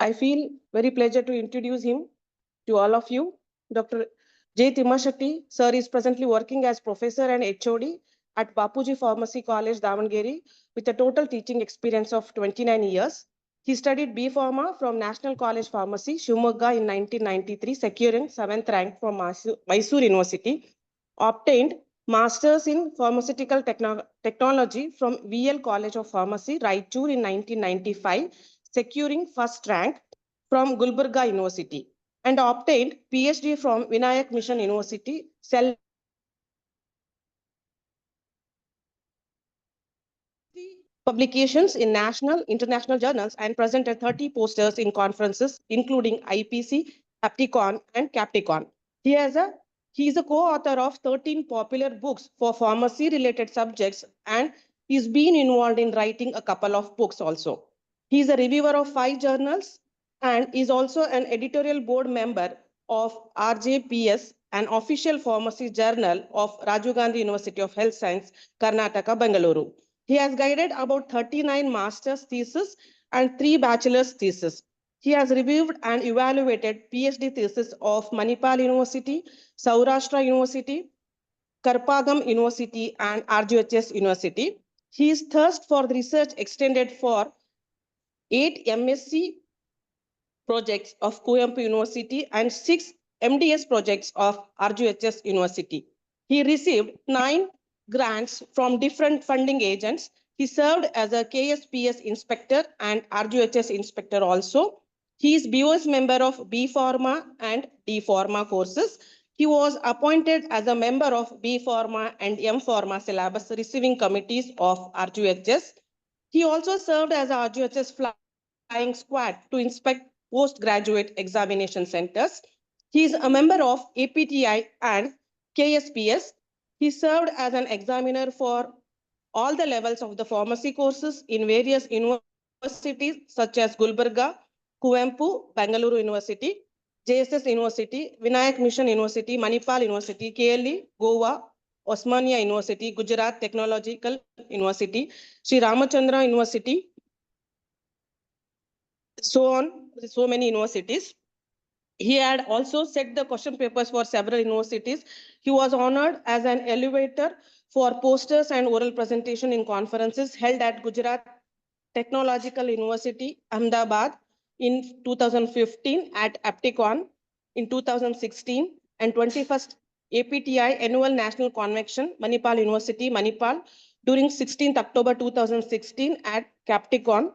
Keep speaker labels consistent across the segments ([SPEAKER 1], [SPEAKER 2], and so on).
[SPEAKER 1] I feel very pleasure to introduce him to all of you. Dr. J. Thimmasetty, sir, is presently working as professor and HOD at Bapuji Pharmacy College, Davanagere, with a total teaching experience of 29 years. He studied B Pharma from National College Pharmacy, Shivamogga in 1993, securing 7th rank from Mysore University. Obtained Masters in Pharmaceutical Technology from VL College of Pharmacy, Raichur in 1995, securing first rank from Gulbarga University, and obtained PhD from Vinayak Mission University, Cell publications in national, international journals, and presented 30 posters in conferences, including IPC, Apticon, and Capticon. He is a co-author of 13 popular books for pharmacy-related subjects, and he's been involved in writing a couple of books also. He is a reviewer of 5 journals and is also an editorial board member of RJPS, an official pharmacy journal of Rajiv Gandhi University of Health Science, Karnataka, Bengaluru. He has guided about 39 master's theses and 3 bachelor's theses. He has reviewed and evaluated PhD theses of Manipal University, Saurashtra University, Karpagam University, and RGHS University. His thirst for the research extended for 8 MSc projects of Kaumarabhritya University and 6 MDS projects of RGHS University. He received 9 grants from different funding agents. He served as a KSPS inspector and RGHS inspector also. He is BOS member of B Pharma and D Pharma courses. He was appointed as a member of B Pharma and M Pharma syllabus receiving committees of RGHS. He also served as a RGHS flying squad to inspect postgraduate examination centers. He is a member of APTI and KSPS. He served as an examiner for all the levels of the pharmacy courses in various universities such as Gulbarga, Kuvempu, Bangalore University, JSS University, Vinayak Mission University, Manipal University, KLE, Goa, Osmania University, Gujarat Technological University, Sri Ramachandra University, so on, so many universities. He had also set the question papers for several universities. He was honored as an elevator for posters and oral presentation in conferences held at Gujarat Technological University, Ahmedabad in 2015, at Apticon in 2016, and 21st APTI Annual National Convention, Manipal University, Manipal, during 16th October 2016 at Capticon.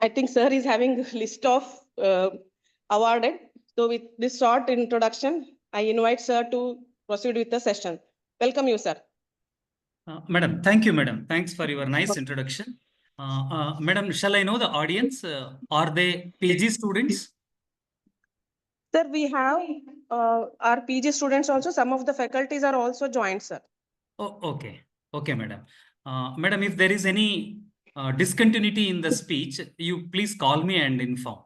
[SPEAKER 1] I think sir is having a list of awarded. So with this short introduction, I invite sir to proceed with the session. Welcome you, sir.
[SPEAKER 2] Madam, thank you, madam. Thanks for your nice introduction. Madam, shall I know the audience? Are they PG students?
[SPEAKER 1] Sir, we have our PG students also. Some of the faculties are also joined, sir.
[SPEAKER 2] Oh, okay. Okay, madam. Madam, if there is any discontinuity in the speech, you please call me and inform.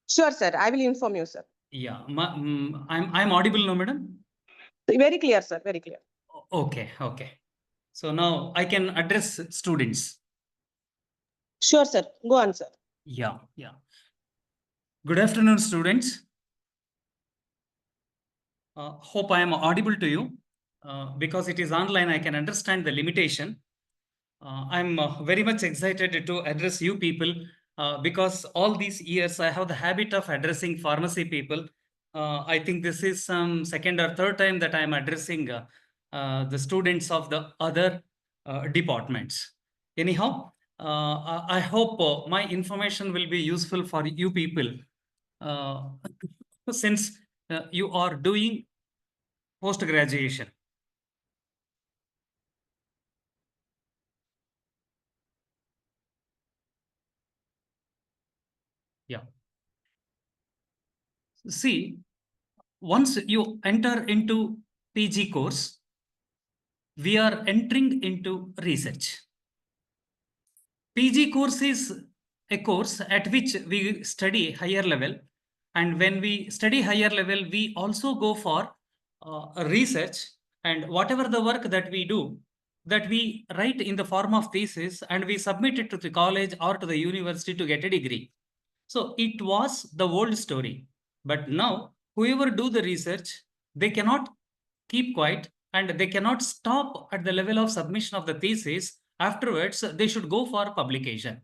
[SPEAKER 1] Sure, sir. I will inform you, sir.
[SPEAKER 2] Yeah. I'm audible now, madam?
[SPEAKER 1] Very clear, sir. Very clear.
[SPEAKER 2] Okay. Okay. So now I can address students.
[SPEAKER 1] Sure, sir. Go on, sir.
[SPEAKER 2] Yeah. Yeah. Good afternoon, students. Hope I am audible to you. Because it is online, I can understand the limitation. I'm very much excited to address you people because all these years I have the habit of addressing pharmacy people. I think this is some second or third time that I'm addressing the students of the other departments. Anyhow, I hope my information will be useful for you people since you are doing post-graduation. Yeah. See, once you enter into PG course, we are entering into research. PG course is a course at which we study higher level. And when we study higher level, we also go for research, and whatever the work that we do, that we write in the form of thesis and we submit it to the college or to the university to get a degree. So it was the old story. But now, whoever do the research, they cannot keep quiet and they cannot stop at the level of submission of the thesis. Afterwards, they should go for publication.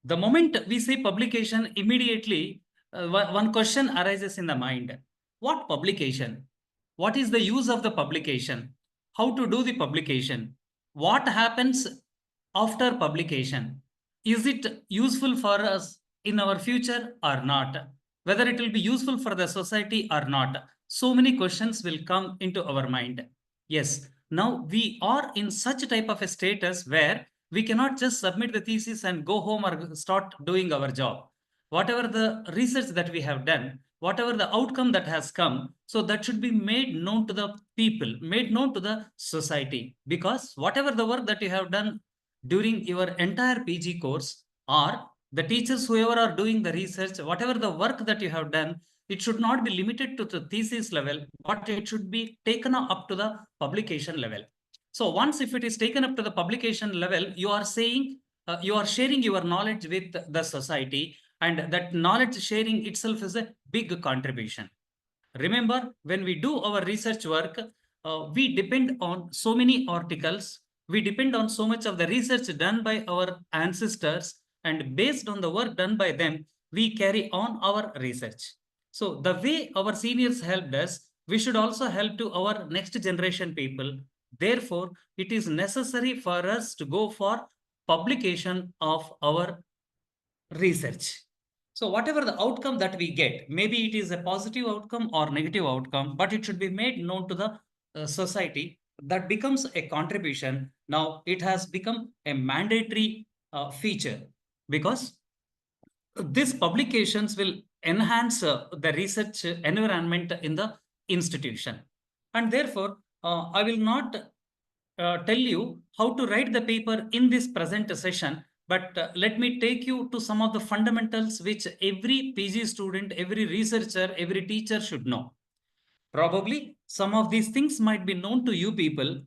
[SPEAKER 2] The moment we say publication, immediately one question arises in the mind. What publication? What is the use of the publication? How to do the publication? What happens after publication? Is it useful for us in our future or not? Whether it will be useful for the society or not? So many questions will come into our mind. Yes, now we are in such type of a status where we cannot just submit the thesis and go home or start doing our job. Whatever the research that we have done, whatever the outcome that has come, so that should be made known to the people, made known to the society. Because whatever the work that you have done during your entire PG course, or the teachers, whoever are doing the research, whatever the work that you have done, it should not be limited to the thesis level, but it should be taken up to the publication level. So once if it is taken up to the publication level, you are saying, you are sharing your knowledge with the society, and that knowledge sharing itself is a big contribution. Remember, when we do our research work, we depend on so many articles, we depend on so much of the research done by our ancestors, and based on the work done by them, we carry on our research. So the way our seniors helped us, we should also help to our next generation people. Therefore, it is necessary for us to go for publication of our research. So whatever the outcome that we get, maybe it is a positive outcome or negative outcome, but it should be made known to the society. That becomes a contribution. Now it has become a mandatory feature, because these publications will enhance the research environment in the institution. And therefore, I will not tell you how to write the paper in this present session, but let me take you to some of the fundamentals which every PG student, every researcher, every teacher should know. Probably some of these things might be known to you people.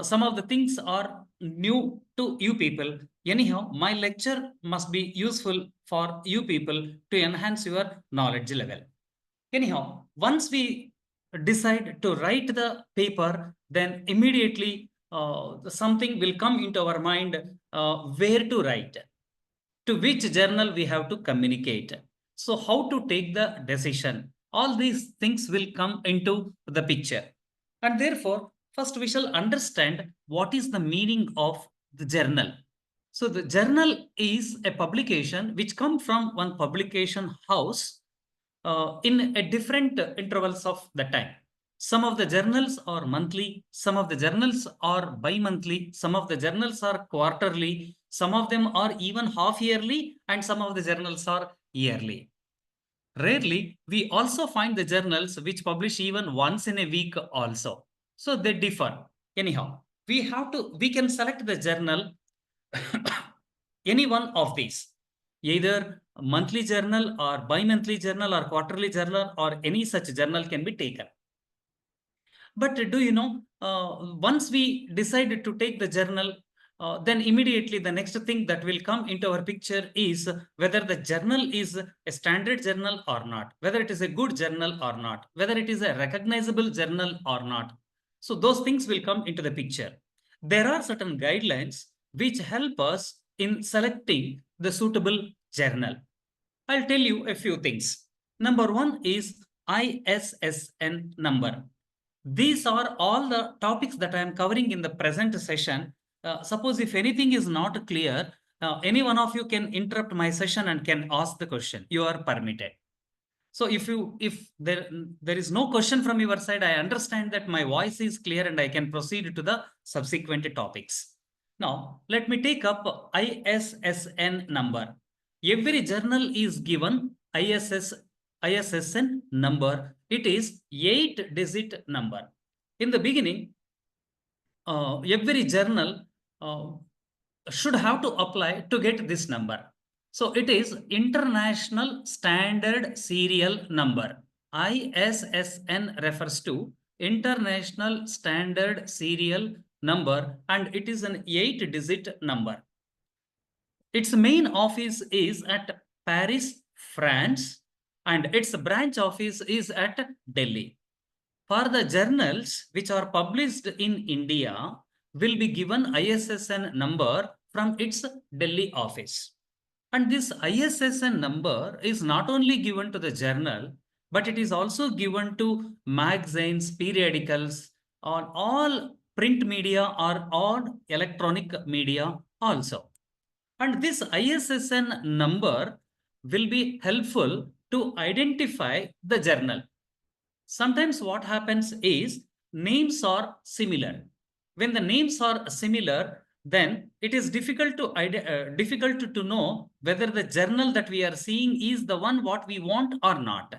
[SPEAKER 2] Some of the things are new to you people. Anyhow, my lecture must be useful for you people to enhance your knowledge level. Anyhow, once we decide to write the paper, then immediately something will come into our mind, where to write, to which journal we have to communicate. So how to take the decision. All these things will come into the picture. And therefore, first we shall understand what is the meaning of the journal. So the journal is a publication which come from one publication house in a different intervals of the time. Some of the journals are monthly, some of the journals are bi-monthly, some of the journals are quarterly, some of them are even half yearly, and some of the journals are yearly. Rarely, we also find the journals which publish even once in a week also. So they differ. Anyhow, we can select the journal, any one of these, either monthly journal or bi-monthly journal or quarterly journal, or any such journal can be taken. But do you know, once we decided to take the journal, then immediately the next thing that will come into our picture is whether the journal is a standard journal or not, whether it is a good journal or not, whether it is a recognizable journal or not. So those things will come into the picture. There are certain guidelines which help us in selecting the suitable journal. I'll tell you a few things. Number one is ISSN number. These are all the topics that I am covering in the present session. Suppose if anything is not clear, any one of you can interrupt my session and can ask the question. You are permitted. So if there is no question from your side, I understand that my voice is clear and I can proceed to the subsequent topics. Now, let me take up ISSN number. Every journal is given ISSN number. It is 8-digit number. In the beginning, every journal should have to apply to get this number. So it is International Standard Serial Number. ISSN refers to International Standard Serial number and it is an 8-digit number. Its main office is at Paris, France, and its branch office is at Delhi. For the journals which are published in India will be given ISSN number from its Delhi office. And this ISSN number is not only given to the journal, but it is also given to magazines, periodicals, on all print media or all electronic media also. And this ISSN number will be helpful to identify the journal. Sometimes what happens is names are similar. When the names are similar, then it is difficult to know whether the journal that we are seeing is the one what we want or not.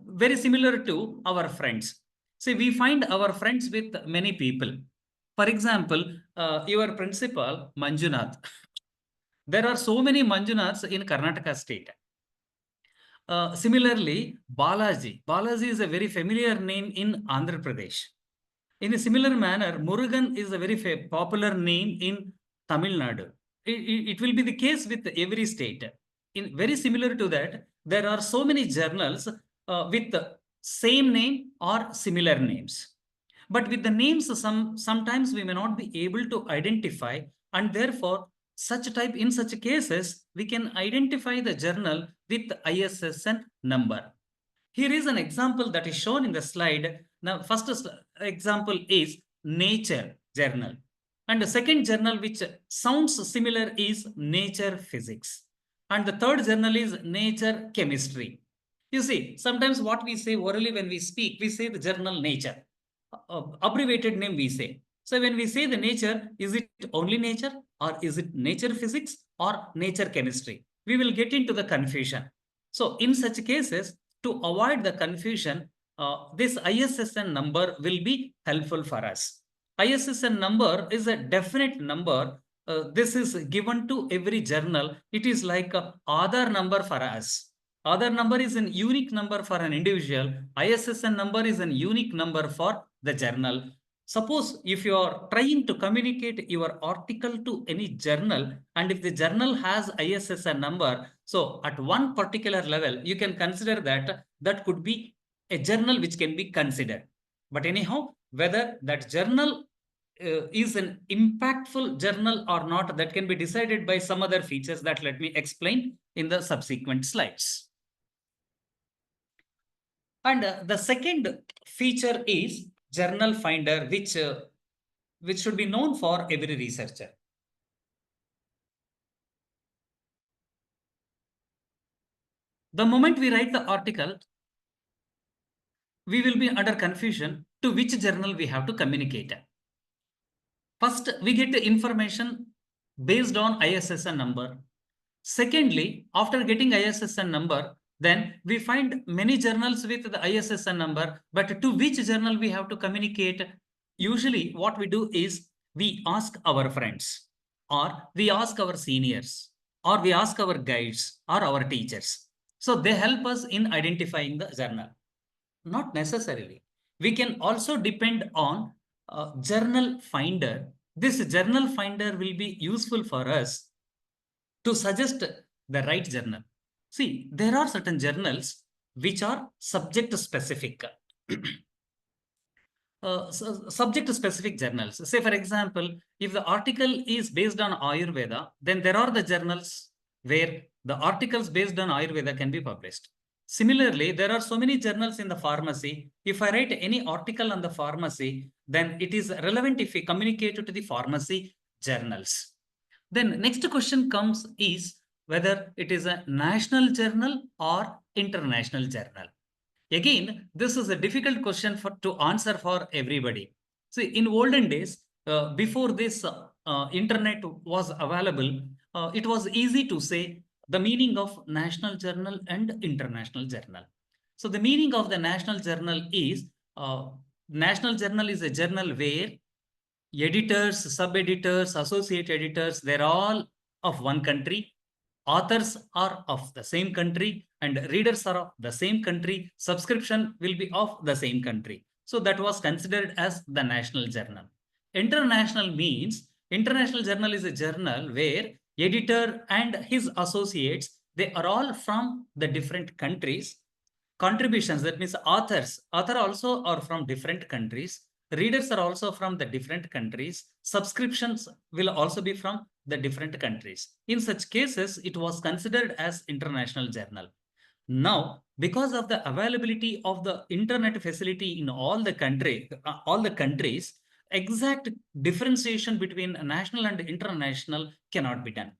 [SPEAKER 2] Very similar to our friends. See, we find our friends with many people. For example, your principal, Manjunath. There are so many Manjunaths in Karnataka state. Similarly, Balaji. Balaji is a very familiar name in Andhra Pradesh. In a similar manner, Murugan is a very popular name in Tamil Nadu. It will be the case with every state. In very similar to that, there are so many journals with the same name or similar names. But with the names, sometimes we may not be able to identify, and therefore, in such cases, we can identify the journal with ISSN number. Here is an example that is shown in the slide. Now, first example is Nature journal. And the second journal which sounds similar is Nature Physics. And the third journal is Nature Chemistry. You see, sometimes what we say orally when we speak, we say the journal Nature. Abbreviated name we say. So when we say the Nature, is it only Nature or is it Nature Physics or Nature Chemistry? We will get into the confusion. So in such cases, to avoid the confusion, this ISSN number will be helpful for us. ISSN number is a definite number. This is given to every journal. It is like an Aadhaar number for us. Aadhaar number is a unique number for an individual. ISSN number is a unique number for the journal. Suppose if you are trying to communicate your article to any journal, and if the journal has ISSN number, so at one particular level, you can consider that could be a journal which can be considered. But anyhow, whether that journal is an impactful journal or not, that can be decided by some other features that let me explain in the subsequent slides. And the second feature is journal finder, which should be known for every researcher. The moment we write the article, we will be under confusion to which journal we have to communicate. First, we get the information based on ISSN number. Secondly, after getting ISSN number, then we find many journals with the ISSN number, but to which journal we have to communicate? Usually what we do is we ask our friends, or we ask our seniors, or we ask our guides or our teachers. So they help us in identifying the journal. Not necessarily. We can also depend on journal finder. This journal finder will be useful for us to suggest the right journal. See, there are certain journals which are subject specific. Subject specific journals. Say, for example, if the article is based on Ayurveda, then there are the journals where the articles based on Ayurveda can be published. Similarly, there are so many journals in the pharmacy. If I write any article on the pharmacy, then it is relevant if we communicate it to the pharmacy journals. Then next question comes is whether it is a national journal or international journal. Again, this is a difficult question to answer for everybody. See, in olden days, before this internet was available, it was easy to say the meaning of national journal and international journal. So the meaning of the national journal is, national journal is a journal where editors, sub-editors, associate editors, they're all of one country. Authors are of the same country and readers are of the same country. Subscription will be of the same country. So that was considered as the national journal. International means international journal is a journal where editor and his associates, they are all from the different countries. Contributions, that means author also are from different countries. Readers are also from the different countries. Subscriptions will also be from the different countries. In such cases, it was considered as international journal. Now, because of the availability of the internet facility in all the countries, exact differentiation between national and international cannot be done.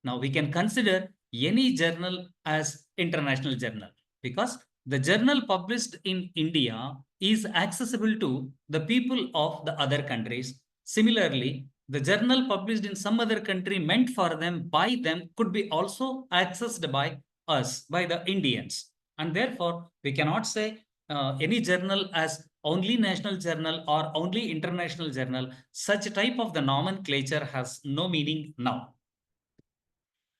[SPEAKER 2] Now we can consider any journal as international journal because the journal published in India is accessible to the people of the other countries. Similarly, the journal published in some other country meant for them by them could be also accessed by us, by the Indians. And therefore, we cannot say any journal as only national journal or only international journal. Such type of the nomenclature has no meaning now.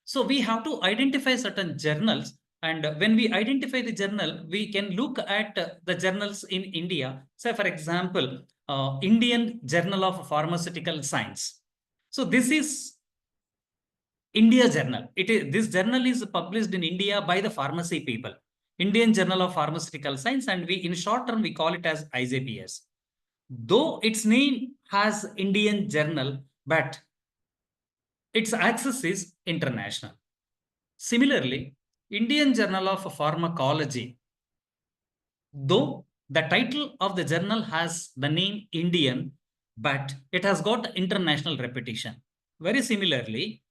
[SPEAKER 2] So we have to identify certain journals. And when we identify the journal, we can look at the journals in India. Say, for example, Indian Journal of Pharmaceutical Science. So this is India Journal. This journal is published in India by the pharmacy people. Indian Journal of Pharmaceutical Science, and we in short term we call it as IJPS. Though its name has Indian Journal, but its access is international. Similarly, Indian Journal of Pharmacology, though the title of the journal has the name Indian, but it has got international reputation. Very similarly,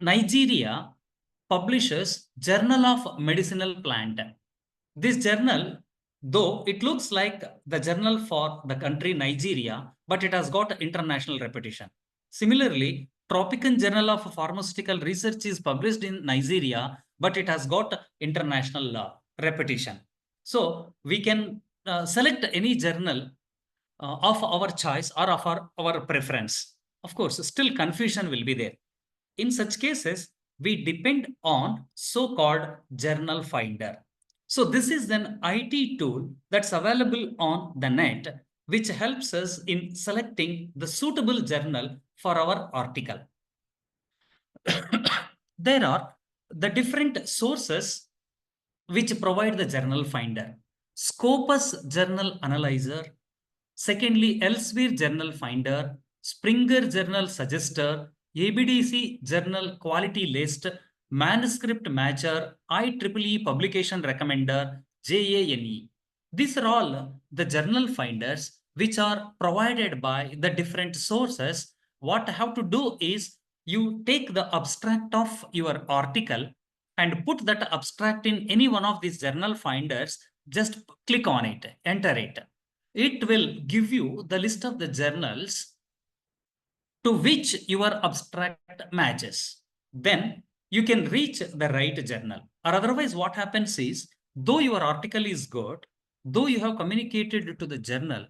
[SPEAKER 2] Nigeria publishes Journal of Medicinal Plant. This journal, though it looks like the journal for the country Nigeria, but it has got international reputation. Similarly, Tropican Journal of Pharmaceutical Research is published in Nigeria, but it has got international reputation. So we can select any journal of our choice or of our preference. Of course, still confusion will be there. In such cases, we depend on so-called journal finder. So this is an IT tool that's available on the net, which helps us in selecting the suitable journal for our article. There are the different sources which provide the journal finder. Scopus Journal Analyzer, secondly, Elsewhere Journal Finder, Springer Journal Suggester, ABDC Journal Quality List, Manuscript Matcher, IEEE Publication Recommender, JANE. These are all the journal finders which are provided by the different sources. What I have to do is you take the abstract of your article and put that abstract in any one of these journal finders. Just click on it, enter it. It will give you the list of the journals to which your abstract matches. Then you can reach the right journal. Or otherwise, what happens is, though your article is good, though you have communicated to the journal,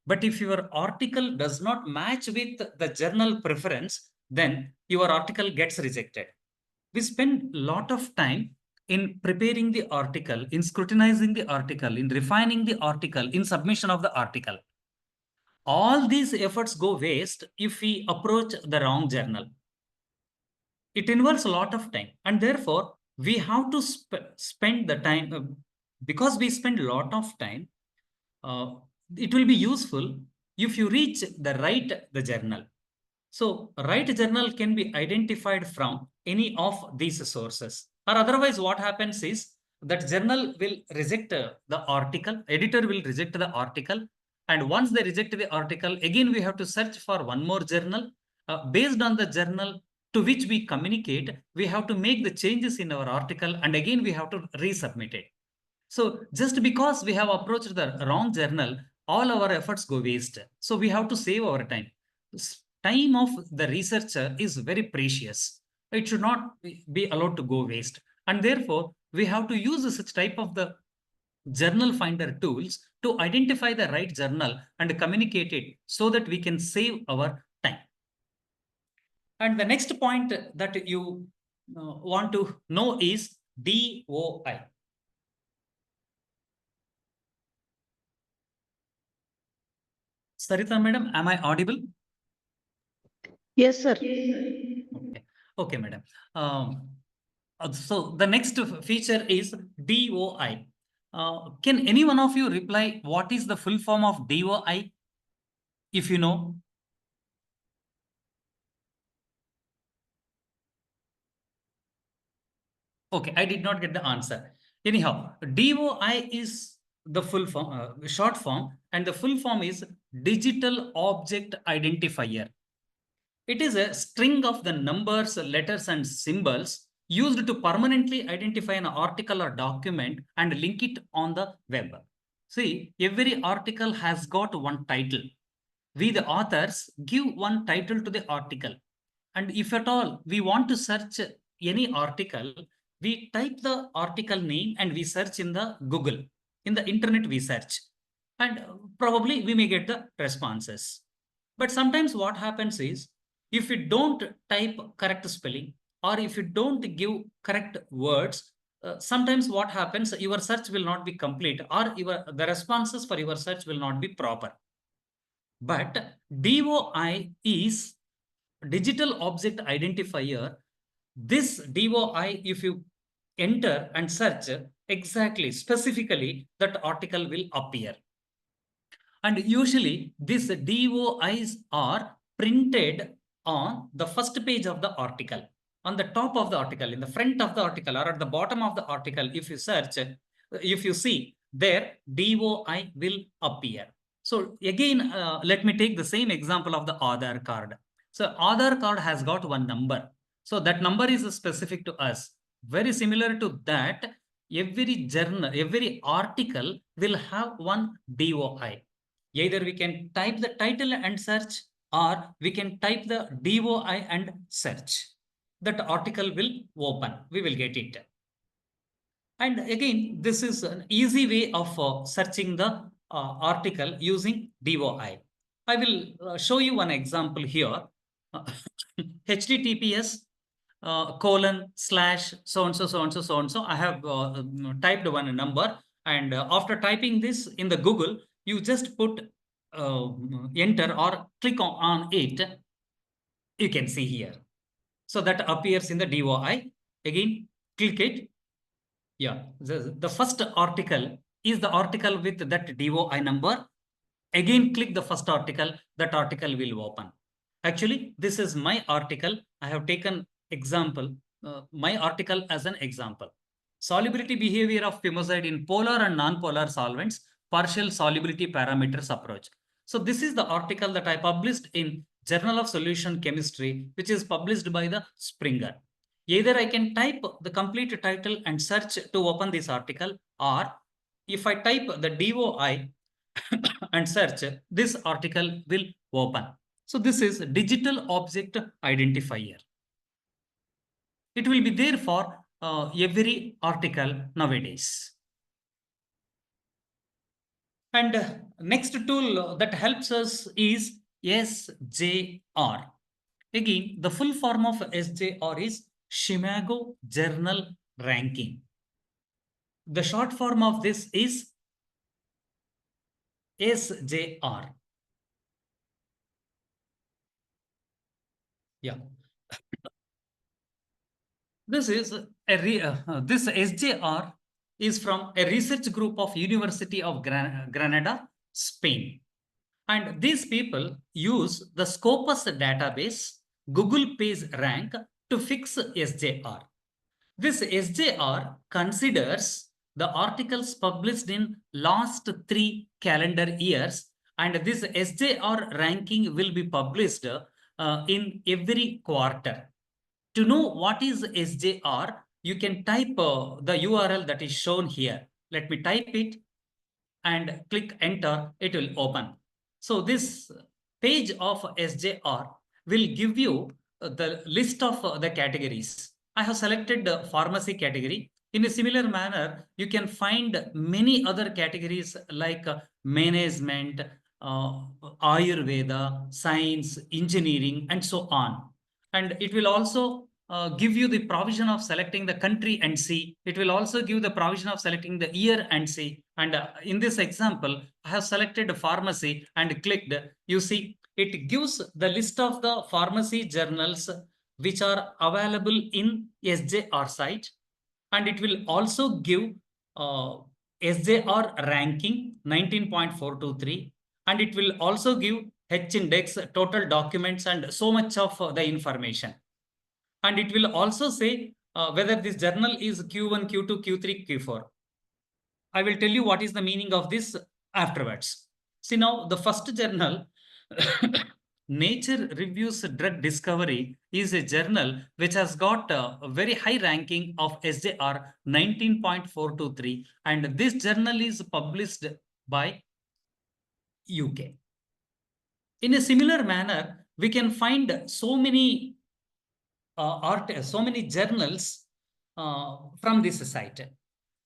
[SPEAKER 2] but if your article does not match with the journal preference, then your article gets rejected. We spend a lot of time in preparing the article, in scrutinizing the article, in refining the article, in submission of the article. All these efforts go waste if we approach the wrong journal. It involves a lot of time, and therefore we have to spend the time. Because we spend a lot of time, it will be useful if you reach the journal. So right journal can be identified from any of these sources. Or otherwise, what happens is that journal will reject the article, editor will reject the article. And once they reject the article, again, we have to search for one more journal. Based on the journal to which we communicate, we have to make the changes in our article, and again, we have to resubmit it. So just because we have approached the wrong journal, all our efforts go waste. So we have to save our time. Time of the researcher is very precious. It should not be allowed to go waste. And therefore, we have to use such type of the journal finder tools to identify the right journal and communicate it so that we can save our time. And the next point that you want to know is DOI. Sarita madam, am I audible?
[SPEAKER 1] Yes, sir.
[SPEAKER 2] Okay, okay, madam. So the next feature is DOI. Can any one of you reply what is the full form of DOI? If you know. Okay, I did not get the answer. Anyhow, DOI is the full form, short form, and the full form is Digital Object Identifier. It is a string of the numbers, letters, and symbols used to permanently identify an article or document and link it on the web. See, every article has got one title. We, the authors, give one title to the article. And if at all we want to search any article, we type the article name and we search in the Google. In the internet, we search. And probably we may get the responses. But sometimes what happens is, if you don't type correct spelling or if you don't give correct words, sometimes what happens, your search will not be complete or the responses for your search will not be proper. But DOI is Digital Object Identifier. This DOI, if you enter and search exactly, specifically, that article will appear. And usually these DOIs are printed on the first page of the article, on the top of the article, in the front of the article, or at the bottom of the article. If you search, if you see there, DOI will appear. So again, let me take the same example of the Aadhaar card. So Aadhaar card has got one number. So that number is specific to us. Very similar to that, every journal, every article will have one DOI. Either we can type the title and search, or we can type the DOI and search. That article will open. We will get it. And again, this is an easy way of searching the article using DOI. I will show you one example here. HTTPS colon slash so and so, so and so, so and so. I have typed one number, and after typing this in the Google, you just put enter or click on it. You can see here. So that appears in the DOI. Again, click it. Yeah, the first article is the article with that DOI number. Again, click the first article, that article will open. Actually, this is my article. I have taken example, my article as an example. Solubility behavior of Thimmasetty in polar and non-polar solvents, partial solubility parameters approach. So this is the article that I published in Journal of Solution Chemistry, which is published by the Springer. Either I can type the complete title and search to open this article, or if I type the DOI and search, this article will open. So this is Digital Object Identifier. It will be there for every article nowadays. And next tool that helps us is SJR. Again, the full form of SJR is Chicago Journal Ranking. The short form of this is SJR. Yeah. This is this SJR is from a research group of University of Granada, Spain. And these people use the Scopus database, Google Page Rank to fix SJR. This SJR considers the articles published in last 3 calendar years, and this SJR ranking will be published in every quarter. To know what is SJR, you can type the URL that is shown here. Let me type it and click enter, it will open. So this page of SJR will give you the list of the categories. I have selected the pharmacy category. In a similar manner, you can find many other categories like management, Ayurveda, science, engineering, and so on. And it will also give you the provision of selecting the country and see. It will also give the provision of selecting the year and see. And in this example, I have selected pharmacy and clicked. You see, it gives the list of the pharmacy journals which are available in SJR site. And it will also give SJR ranking 19.423. And it will also give H index, total documents, and so much of the information. And it will also say whether this journal is Q1, Q2, Q3, Q4. I will tell you what is the meaning of this afterwards. See now, the first journal, Nature Reviews Drug Discovery, is a journal which has got a very high ranking of SJR 19.423, and this journal is published by UK. In a similar manner, we can find so many so many journals from this site.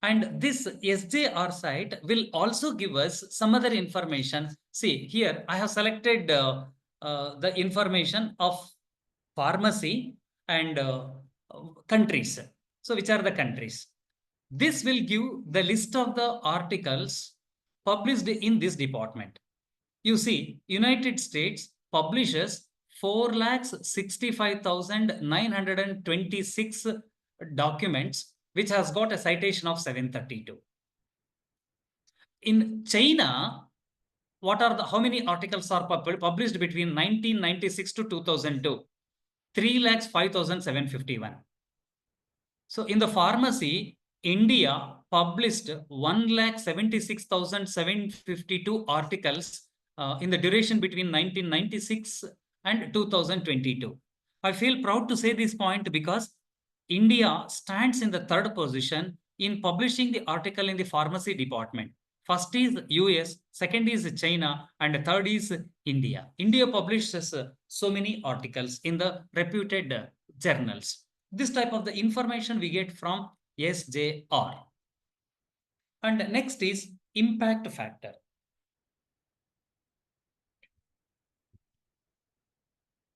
[SPEAKER 2] And this SJR site will also give us some other information. See, here I have selected the information of pharmacy and countries. So, which are the countries? This will give the list of the articles published in this department. You see, United States publishes 4,65,926 documents, which has got a citation of 732. In China, how many articles are published between 1996 to 2002? 3,05,751. So in the pharmacy, India published 1,76,752 articles in the duration between 1996 and 2022. I feel proud to say this point because India stands in the third position in publishing the article in the pharmacy department. First is US, second is China, and third is India. India publishes so many articles in the reputed journals. This type of the information we get from SJR. And next is impact factor.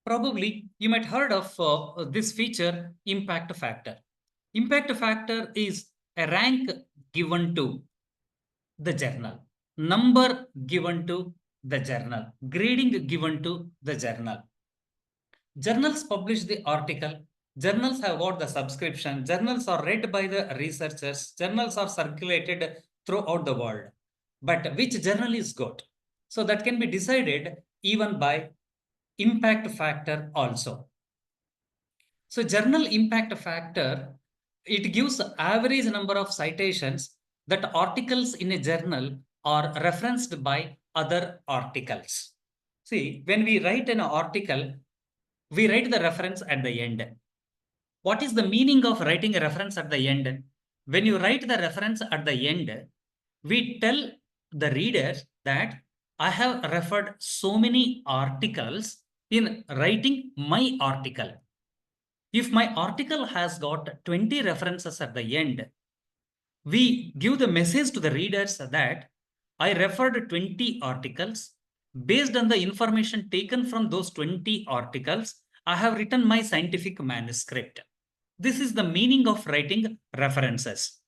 [SPEAKER 2] Probably you might heard of this feature, impact factor. Impact factor is a rank given to the journal, number given to the journal, grading given to the journal. Journals publish the article, journals have got the subscription, journals are read by the researchers, journals are circulated throughout the world. But which journal is good? So that can be decided even by impact factor also. So journal impact factor, it gives average number of citations that articles in a journal are referenced by other articles. See, when we write an article, we write the reference at the end. What is the meaning of writing a reference at the end? When you write the reference at the end, we tell the readers that I have referred so many articles in writing my article. If my article has got 20 references at the end, we give the message to the readers that I referred 20 articles. Based on the information taken from those 20 articles, I have written my scientific manuscript. This is the meaning of writing references.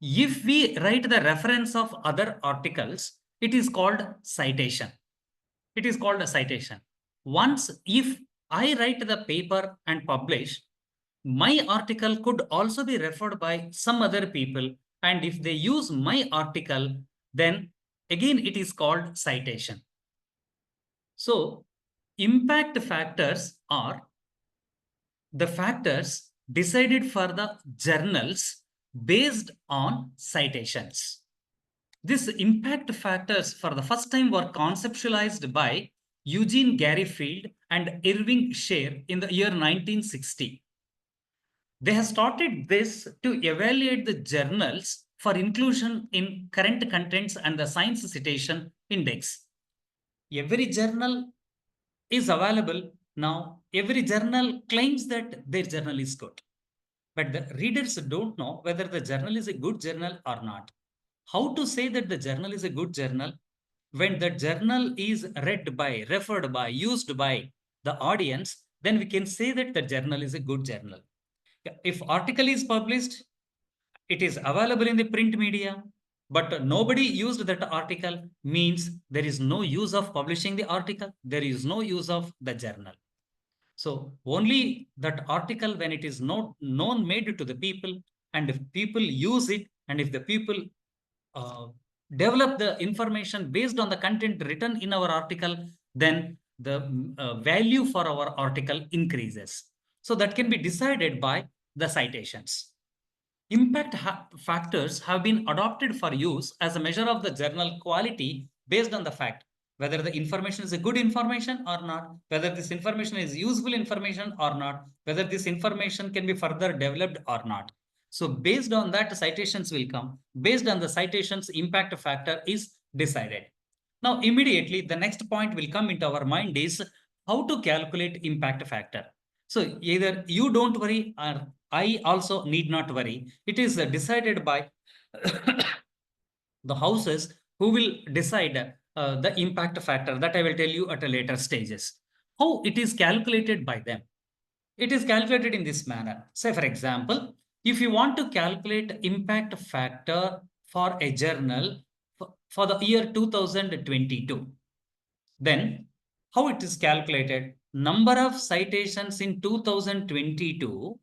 [SPEAKER 2] If we write the reference of other articles, it is called citation. It is called a citation. Once, if I write the paper and publish, my article could also be referred by some other people. And if they use my article, then again it is called citation. So, impact factors are the factors decided for the journals based on citations. These impact factors for the first time were conceptualized by Eugene Garfield and Irving Sher in the year 1960. They have started this to evaluate the journals for inclusion in current contents and the science citation index. Every journal is available now. Every journal claims that their journal is good. But the readers don't know whether the journal is a good journal or not. How to say that the journal is a good journal? When the journal is read by, referred by, used by the audience, then we can say that the journal is a good journal. If article is published, it is available in the print media, but nobody used that article, means there is no use of publishing the article, there is no use of the journal. So only that article, when it is not known, made to the people, and if people use it, and if the people develop the information based on the content written in our article, then the value for our article increases. So that can be decided by the citations. Impact factors have been adopted for use as a measure of the journal quality based on the fact whether the information is a good information or not, whether this information is useful information or not, whether this information can be further developed or not. So based on that, citations will come. Based on the citations, impact factor is decided. Now, immediately, the next point will come into our mind is how to calculate impact factor. So either you don't worry or I also need not worry. It is decided by the houses who will decide the impact factor, that I will tell you at a later stages. How it is calculated by them? It is calculated in this manner. Say, for example, if you want to calculate impact factor for a journal for the year 2022, then how it is calculated? Number of citations in 2022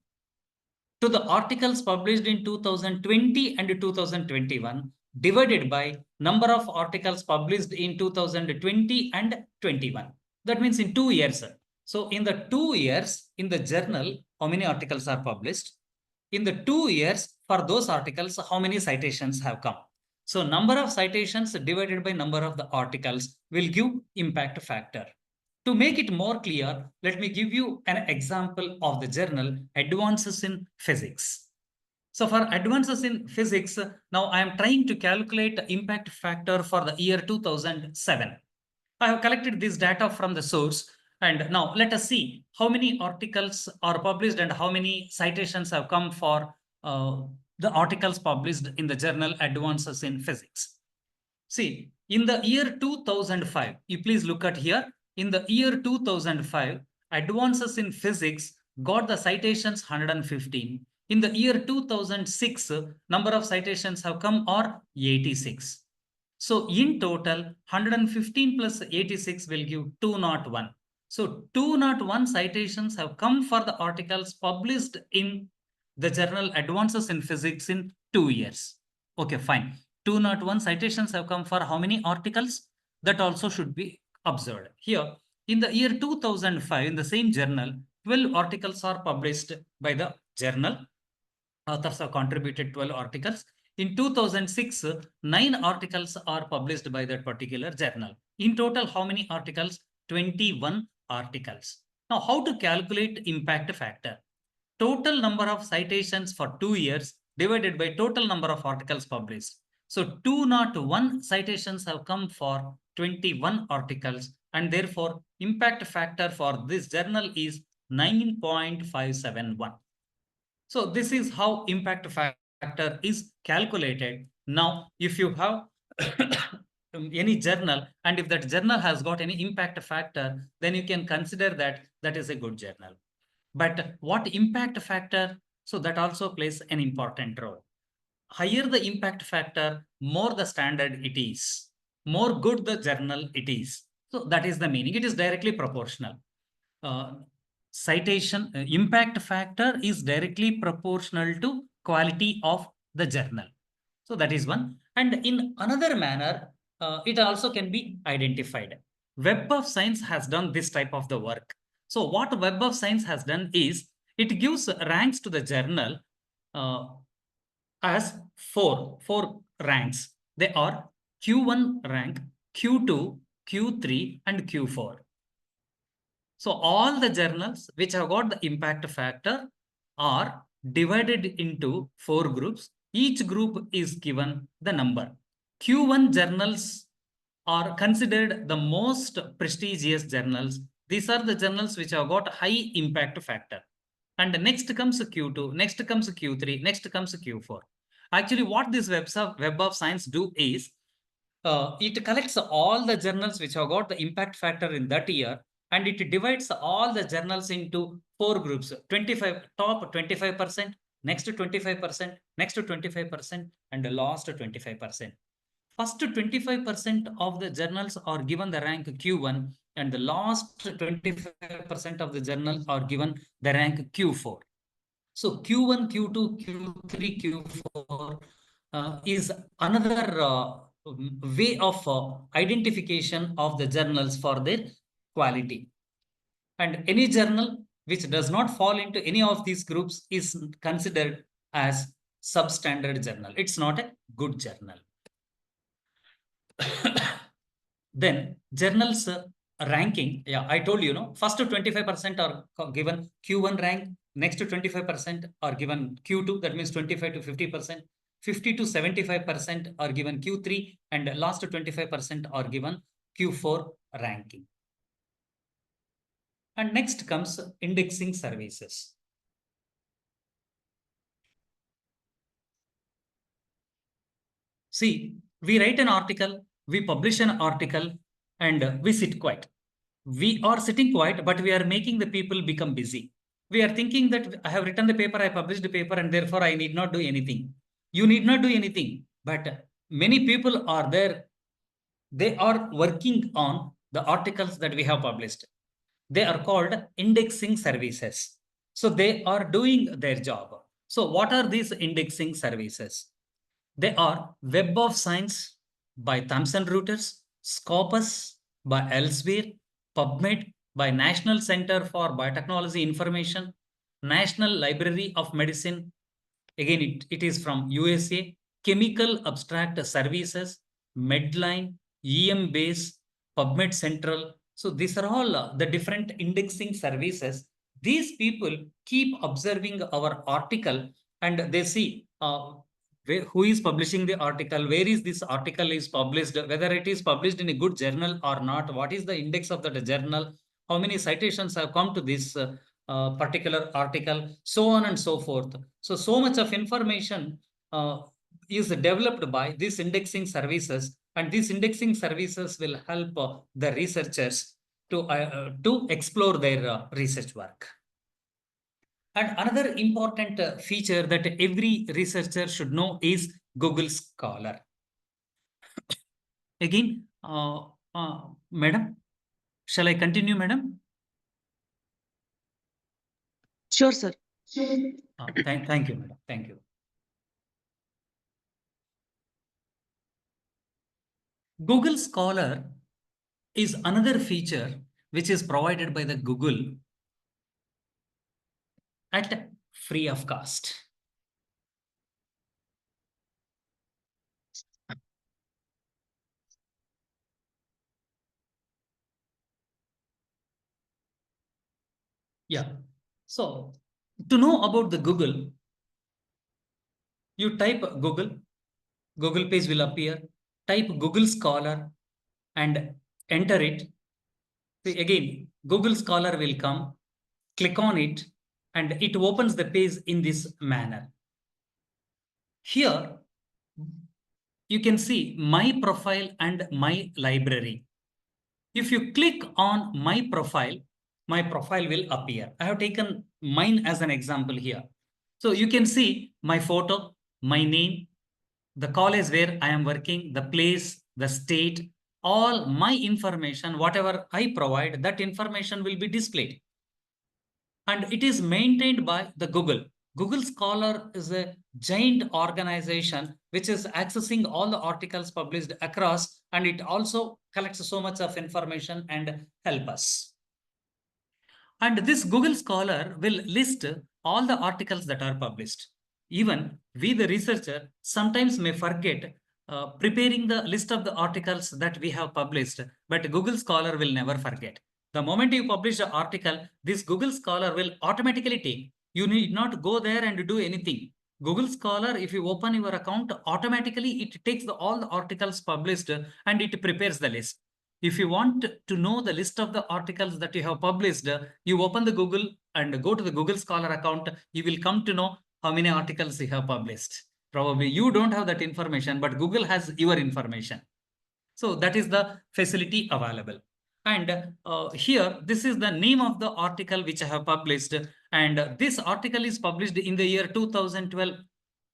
[SPEAKER 2] to the articles published in 2020 and 2021 divided by number of articles published in 2020 and 21. That means in 2 years. So in the 2 years in the journal, how many articles are published? In the 2 years for those articles, how many citations have come? So number of citations divided by number of the articles will give impact factor. To make it more clear, let me give you an example of the journal Advances in Physics. So for Advances in Physics, now I am trying to calculate the impact factor for the year 2007. I have collected this data from the source, and now let us see how many articles are published and how many citations have come for the articles published in the journal Advances in Physics. See, in the year 2005, you please look at here. In the year 2005, Advances in Physics got the citations 115. In the year 2006, number of citations have come are 86. So in total, 115 plus 86 will give 201. So 201 citations have come for the articles published in the journal Advances in Physics in 2 years. Okay, fine. 201 citations have come for how many articles? That also should be observed. Here, in the year 2005, in the same journal, 12 articles are published by the journal. Authors have contributed 12 articles. In 2006, 9 articles are published by that particular journal. In total, how many articles? 21 articles. Now, how to calculate impact factor? Total number of citations for 2 years divided by total number of articles published. So 201 citations have come for 21 articles, and therefore impact factor for this journal is 9.571. So this is how impact factor is calculated. Now, if you have any journal, and if that journal has got any impact factor, then you can consider that that is a good journal. But what impact factor? So that also plays an important role. Higher the impact factor, more the standard it is, more good the journal it is. So that is the meaning. It is directly proportional. Citation impact factor is directly proportional to quality of the journal. So that is one. And in another manner, it also can be identified. Web of Science has done this type of the work. So what Web of Science has done is it gives ranks to the journal as four ranks. They are Q1 rank, Q2, Q3, and Q4. So all the journals which have got the impact factor are divided into 4 groups. Each group is given the number. Q1 journals are considered the most prestigious journals. These are the journals which have got high impact factor. And next comes Q2, next comes Q3, next comes Q4. Actually, what this Web of Science do is, it collects all the journals which have got the impact factor in that year, and it divides all the journals into 4 groups: 25 top 25%, next 25%, next 25%, and the last 25%. First 25% of the journals are given the rank Q1, and the last 25% of the journal are given the rank Q4. So Q1, Q2, Q3, Q4 is another way of identification of the journals for their quality. And any journal which does not fall into any of these groups is considered as substandard journal. It's not a good journal. Then journals ranking, yeah, I told you, first 25% are given Q1 rank, next 25% are given Q2, that means 25 to 50%, 50 to 75% are given Q3, and last 25% are given Q4 ranking. And next comes indexing services. See, we write an article, we publish an article, and we sit quiet. We are sitting quiet, but we are making the people become busy. We are thinking that I have written the paper, I published the paper, and therefore I need not do anything. You need not do anything, but many people are there. They are working on the articles that we have published. They are called indexing services. So they are doing their job. So what are these indexing services? They are Web of Science by Thomson Reuters, Scopus by Elsevier, PubMed by National Center for Biotechnology Information, National Library of Medicine, again it is from USA, Chemical Abstract Services, Medline, EMBase, PubMed Central. So these are all the different indexing services. These people keep observing our article and they see who is publishing the article, where is this article is published, whether it is published in a good journal or not, what is the index of that journal, how many citations have come to this particular article, so on and so forth. So much of information is developed by these indexing services, and these indexing services will help the researchers to explore their research work. And another important feature that every researcher should know is Google Scholar. Again, madam, shall I continue, madam?
[SPEAKER 1] Sure, sir.
[SPEAKER 2] Thank you, madam. Thank you. Google Scholar is another feature which is provided by the Google at free of cost. Yeah. So to know about the Google, you type Google page will appear, type Google Scholar and enter it. See, again, Google Scholar will come, click on it, and it opens the page in this manner. Here, you can see my profile and my library. If you click on my profile will appear. I have taken mine as an example here. So you can see my photo, my name, the college where I am working, the place, the state, all my information, whatever I provide, that information will be displayed. And it is maintained by the Google. Google Scholar is a giant organization which is accessing all the articles published across, and it also collects so much of information and help us. And this Google Scholar will list all the articles that are published. Even we, the researcher, sometimes may forget preparing the list of the articles that we have published, but Google Scholar will never forget. The moment you publish an article, this Google Scholar will automatically take. You need not go there and do anything. Google Scholar, if you open your account, automatically it takes all the articles published and it prepares the list. If you want to know the list of the articles that you have published, you open the Google and go to the Google Scholar account, you will come to know how many articles you have published. Probably you don't have that information, but Google has your information. So that is the facility available. And here, this is the name of the article which I have published. And this article is published in the year 2012.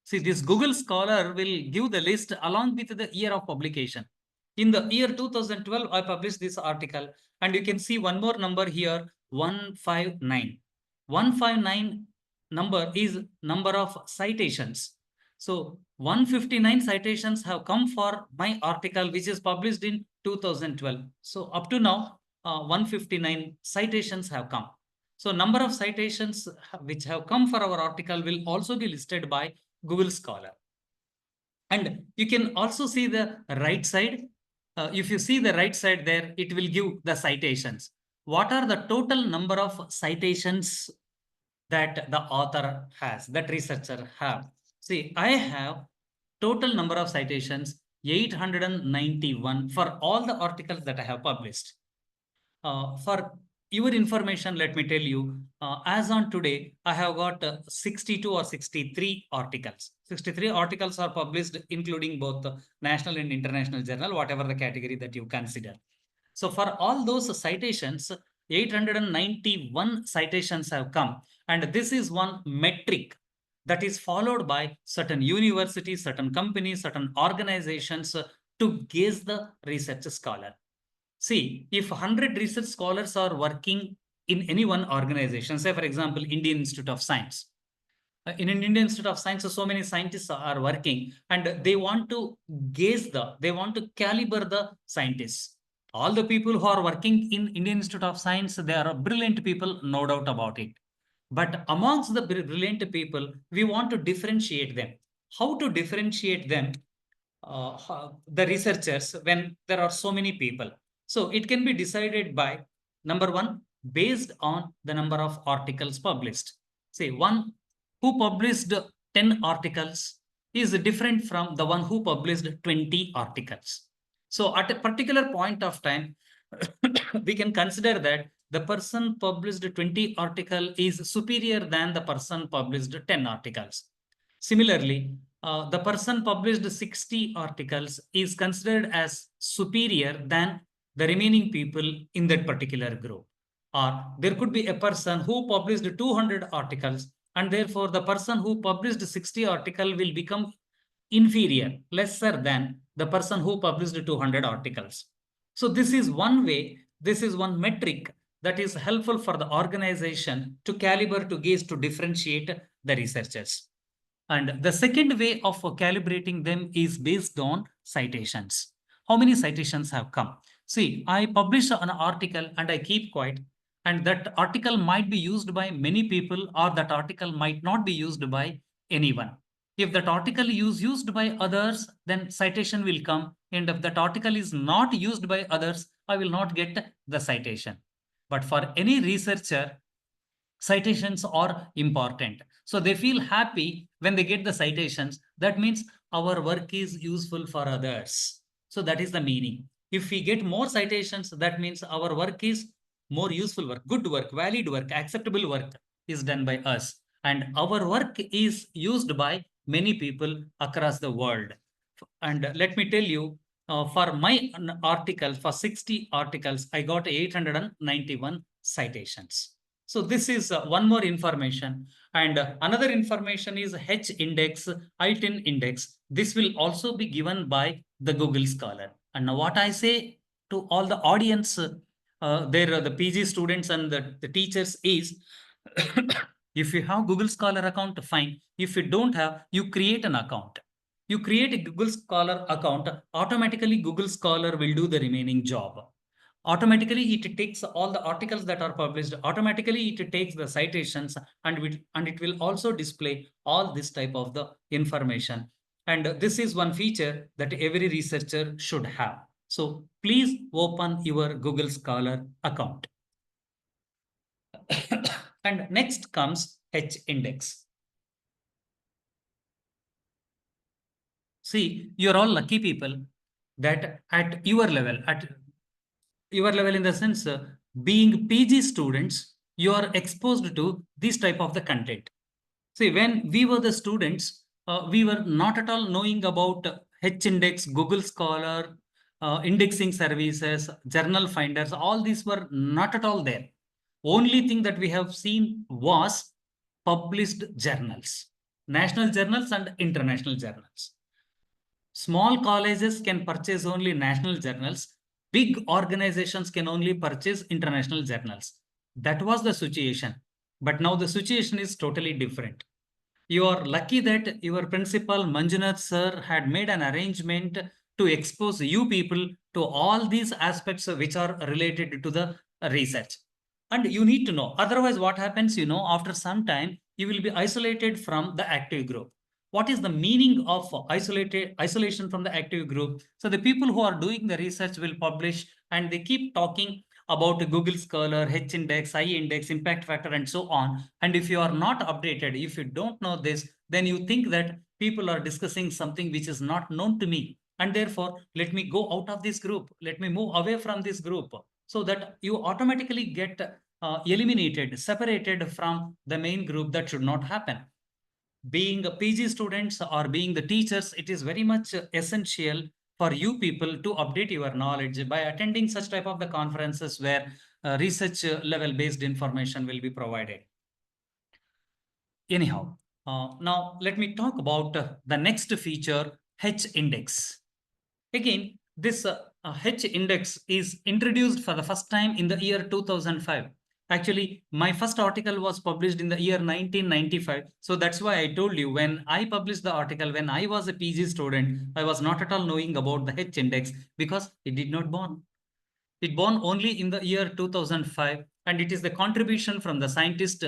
[SPEAKER 2] See, this Google Scholar will give the list along with the year of publication. In the year 2012, I published this article, and you can see one more number here, 159. 159 number is number of citations. So 159 citations have come for my article, which is published in 2012. So up to now, 159 citations have come. So number of citations which have come for our article will also be listed by Google Scholar. And you can also see the right side. If you see the right side there, it will give the citations. What are the total number of citations that the author has, that researcher have? See, I have total number of citations 891 for all the articles that I have published. For your information, let me tell you, as on today, I have got 62 or 63 articles. 63 articles are published, including both the national and international journal, whatever the category that you consider. So for all those citations, 891 citations have come. And this is one metric that is followed by certain universities, certain companies, certain organizations to gauge the research scholar. See, if 100 research scholars are working in any one organization, say for example, Indian Institute of Science. In an Indian Institute of Science, so many scientists are working, and they want to they want to caliber the scientists. All the people who are working in Indian Institute of Science, they are brilliant people, no doubt about it. But amongst the brilliant people, we want to differentiate them. How to differentiate them? The researchers, when there are so many people. So it can be decided by, number one, based on the number of articles published. Say one who published 10 articles is different from the one who published 20 articles. So at a particular point of time, we can consider that the person published 20 article is superior than the person published 10 articles. Similarly, the person published 60 articles is considered as superior than the remaining people in that particular group. Or there could be a person who published 200 articles, and therefore the person who published 60 articles will become inferior, lesser than the person who published 200 articles. So this is one way, this is one metric that is helpful for the organization to caliber, to gauge, to differentiate the researchers. And the second way of calibrating them is based on citations. How many citations have come? See, I publish an article and I keep quiet, and that article might be used by many people, or that article might not be used by anyone. If that article is used by others, then citation will come. And if that article is not used by others, I will not get the citation. But for any researcher, citations are important. So they feel happy when they get the citations. That means our work is useful for others. So that is the meaning. If we get more citations, that means our work is more useful work, good work, valid work, acceptable work is done by us. And our work is used by many people across the world. And let me tell you, for my article, for 60 articles, I got 891 citations. So this is one more information. And another information is H index, I10 index. This will also be given by the Google Scholar. And now what I say to all the audience, the PG students and the teachers is, if you have Google Scholar account, fine. If you don't have, you create an account. You create a Google Scholar account, automatically Google Scholar will do the remaining job. Automatically, it takes all the articles that are published. Automatically, it takes the citations, and it will also display all this type of the information. And this is one feature that every researcher should have. So please open your Google Scholar account. And next comes H index. See, you're all lucky people that at your level, in the sense, being PG students, you are exposed to this type of the content. See, when we were the students, we were not at all knowing about H index, Google Scholar, indexing services, journal finders, all these were not at all there. Only thing that we have seen was published journals, national journals and international journals. Small colleges can purchase only national journals. Big organizations can only purchase international journals. That was the situation. But now the situation is totally different. You are lucky that your principal Manjunath sir had made an arrangement to expose you people to all these aspects which are related to the research. And you need to know. Otherwise, what happens, after some time, you will be isolated from the active group. What is the meaning of isolation from the active group? So the people who are doing the research will publish and they keep talking about Google Scholar, H index, I index, impact factor, and so on. And if you are not updated, if you don't know this, then you think that people are discussing something which is not known to me. And therefore, let me go out of this group. Let me move away from this group, so that you automatically get eliminated, separated from the main group. That should not happen. Being a PG students or being the teachers, it is very much essential for you people to update your knowledge by attending such type of the conferences where research level based information will be provided. Anyhow, now let me talk about the next feature, H index. Again, this H index is introduced for the first time in the year 2005. Actually, my first article was published in the year 1995. So that's why I told you, when I published the article, when I was a PG student, I was not at all knowing about the H index because it did not born. It born only in the year 2005, and it is the contribution from the scientist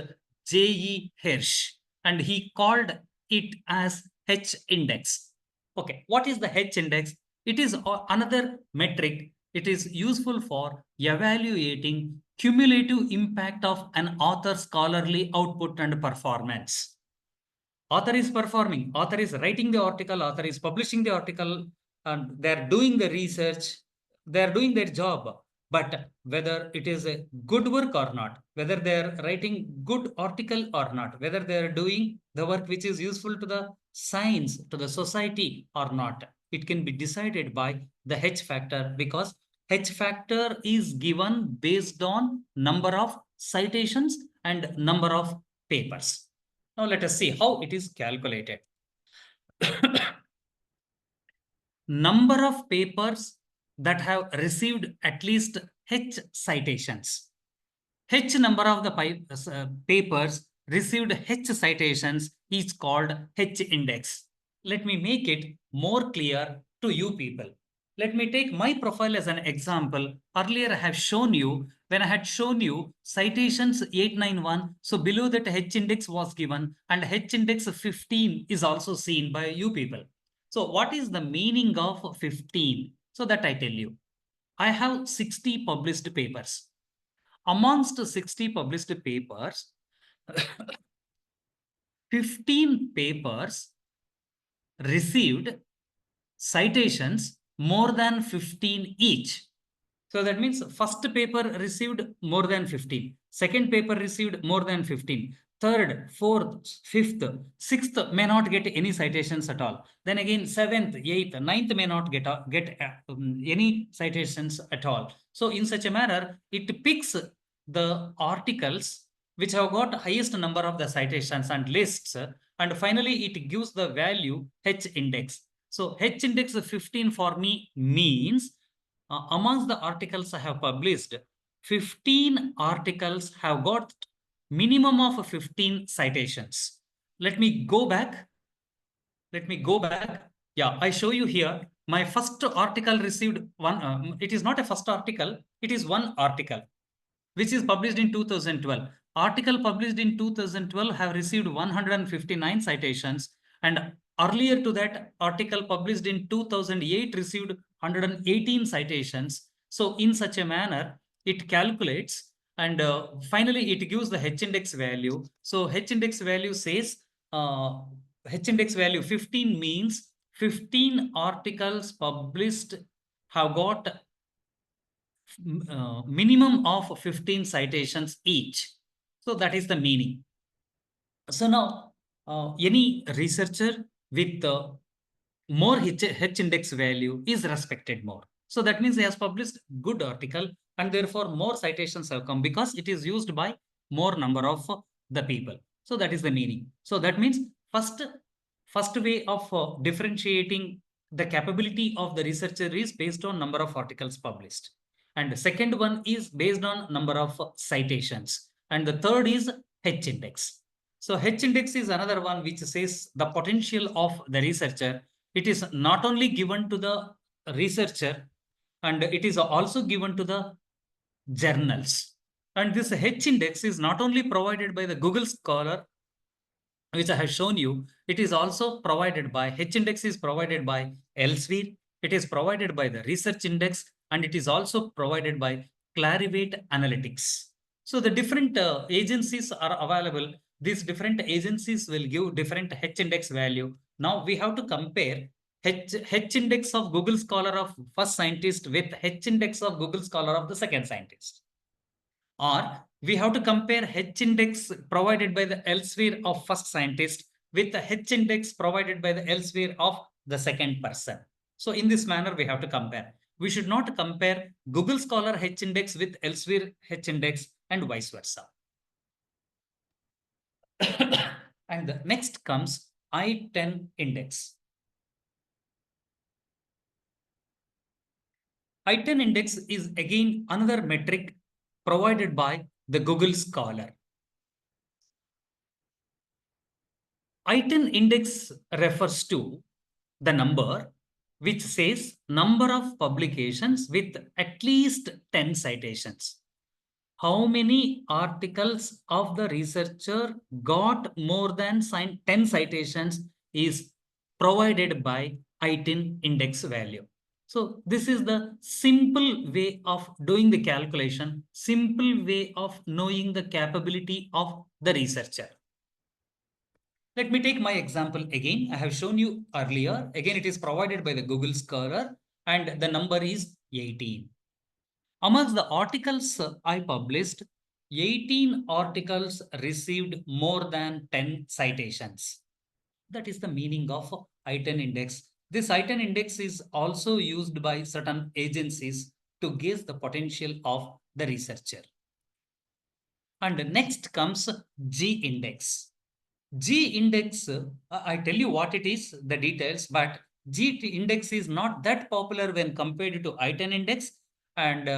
[SPEAKER 2] J.E. Hirsch, and he called it as H index. Okay, what is the H index? It is another metric. It is useful for evaluating cumulative impact of an author's scholarly output and performance. Author is performing, author is writing the article, author is publishing the article, and they're doing the research, they're doing their job. But whether it is a good work or not, whether they're writing good article or not, whether they're doing the work which is useful to the science, to the society or not, it can be decided by the H factor, because H factor is given based on number of citations and number of papers. Now let us see how it is calculated. Number of papers that have received at least H citations. H number of the papers received H citations is called H index. Let me make it more clear to you people. Let me take my profile as an example. Earlier I have shown you, when I had shown you citations 891, so below that H index was given, and H index 15 is also seen by you people. So what is the meaning of 15? So that I tell you. I have 60 published papers. Amongst 60 published papers, 15 papers received citations more than 15 each. So that means first paper received more than 15, second paper received more than 15, third, fourth, fifth, sixth may not get any citations at all. Then again, seventh, eighth, ninth may not get any citations at all. So in such a manner, it picks the articles which have got highest number of the citations and lists, and finally it gives the value H index. So H index 15 for me means amongst the articles I have published, 15 articles have got minimum of 15 citations. Let me go back. Yeah, I show you here. My first article received one. It is not a first article. It is one article, which is published in 2012. Article published in 2012 have received 159 citations, and earlier to that, article published in 2008 received 118 citations. So in such a manner, it calculates, and finally it gives the H index value. So H index value says, H index value 15 means 15 articles published have got minimum of 15 citations each. So that is the meaning. So now, any researcher with more H index value is respected more. So that means he has published good article, and therefore more citations have come because it is used by more number of the people. So that is the meaning. So that means first way of differentiating the capability of the researcher is based on number of articles published. And the second one is based on number of citations. And the third is H index. So H index is another one which says the potential of the researcher. It is not only given to the researcher, and it is also given to the journals. And this H index is not only provided by the Google Scholar, which I have shown you, it is also provided by H index is provided by Elsevier, it is provided by the Research Index, and it is also provided by Clarivate Analytics. So the different agencies are available. These different agencies will give different H index value. Now we have to compare H index of Google Scholar of first scientist with H index of Google Scholar of the second scientist. Or we have to compare H index provided by the Elsevier of first scientist with the H index provided by the Elsevier of the second person. So in this manner, we have to compare. We should not compare Google Scholar H index with Elsevier H index and vice versa. And the next comes I-10 index. I-10 index is again another metric provided by the Google Scholar. I-10 index refers to the number which says number of publications with at least 10 citations. How many articles of the researcher got more than 10 citations is provided by I-10 index value. So this is the simple way of doing the calculation, simple way of knowing the capability of the researcher. Let me take my example again. I have shown you earlier. Again, it is provided by the Google Scholar and the number is 18. Amongst the articles I published, 18 articles received more than 10 citations. That is the meaning of I-10 index. This I-10 index is also used by certain agencies to gauge the potential of the researcher. And next comes G index. G index, I tell you what it is, the details, but G index is not that popular when compared to I-10 index and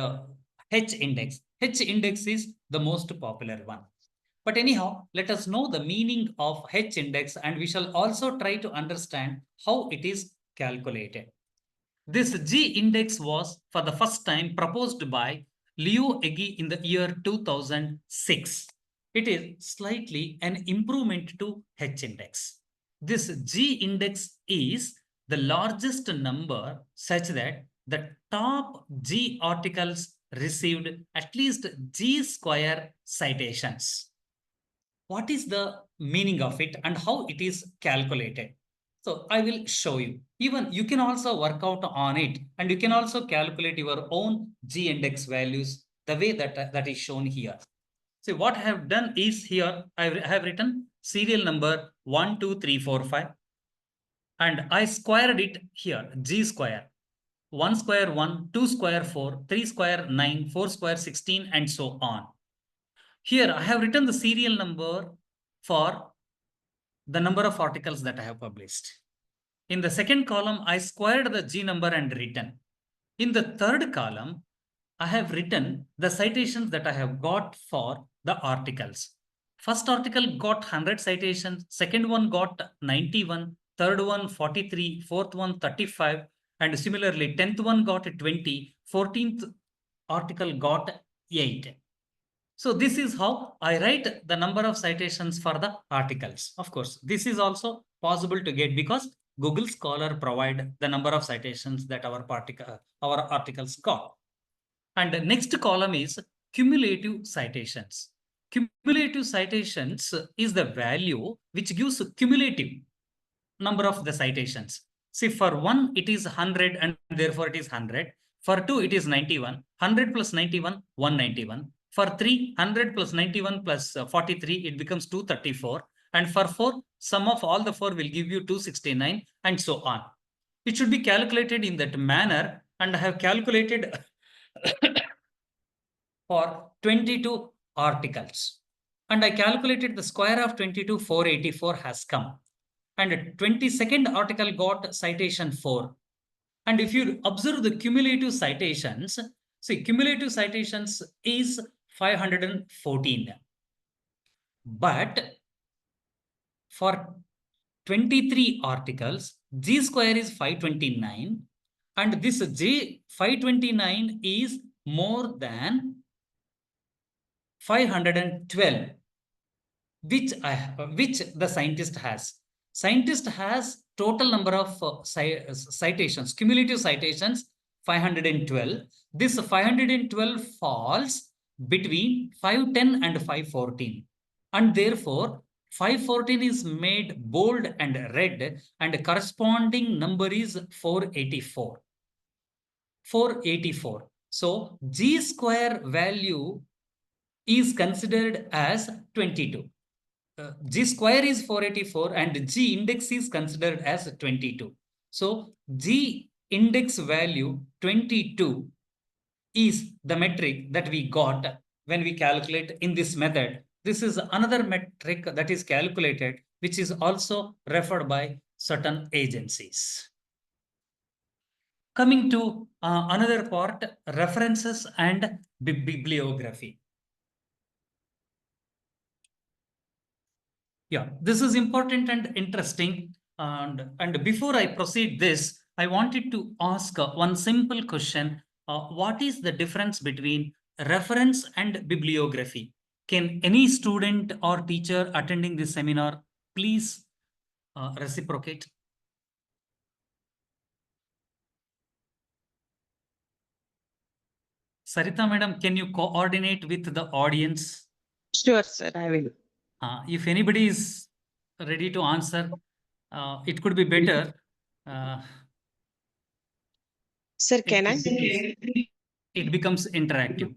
[SPEAKER 2] H index. H index is the most popular one. But anyhow, let us know the meaning of H index and we shall also try to understand how it is calculated. This G index was for the first time proposed by Liu Egi in the year 2006. It is slightly an improvement to H index. This G index is the largest number such that the top G articles received at least G square citations. What is the meaning of it and how it is calculated? So I will show you. Even you can also work out on it and you can also calculate your own G index values the way that is shown here. So what I have done is here, I have written serial number 1, 2, 3, 4, 5. And I squared it here, G square. 1 square 1, 2 square 4, 3 square 9, 4 square 16, and so on. Here I have written the serial number for the number of articles that I have published. In the second column, I squared the G number and written. In the third column, I have written the citations that I have got for the articles. First article got 100 citations, second one got 91, third one 43, fourth one 35, and similarly 10th one got 20, 14th article got 8. So this is how I write the number of citations for the articles. Of course, this is also possible to get because Google Scholar provide the number of citations that our articles got. And the next column is cumulative citations. Cumulative citations is the value which gives cumulative number of the citations. See, for 1, it is 100 and therefore it is 100. For 2, it is 91. 100 plus 91, 191. For 3, 100 plus 91 plus 43, it becomes 234. And for 4, sum of all the 4 will give you 269 and so on. It should be calculated in that manner and I have calculated for 22 articles. And I calculated the square of 22, 484 has come. And 22nd article got citation 4. And if you observe the cumulative citations, see, cumulative citations is 514. But for 23 articles, G square is 529. And this J 529 is more than 512, which the scientist has. Scientist has total number of citations, cumulative citations 512. This 512 falls between 510 and 514, and therefore 514 is made bold and red, and corresponding number is 484. 484. So G square value is considered as 22. G square is 484 and G index is considered as 22. So G index value 22 is the metric that we got when we calculate in this method. This is another metric that is calculated, which is also referred by certain agencies. Coming to another part, references and bibliography. Yeah, this is important and interesting. And before I proceed this, I wanted to ask one simple question. What is the difference between reference and bibliography? Can any student or teacher attending this seminar please reciprocate? Sarita madam, can you coordinate with the audience?
[SPEAKER 1] Sure, sir, I will.
[SPEAKER 2] If anybody is ready to answer, it could be better.
[SPEAKER 1] Sir, can I?
[SPEAKER 2] It becomes interactive.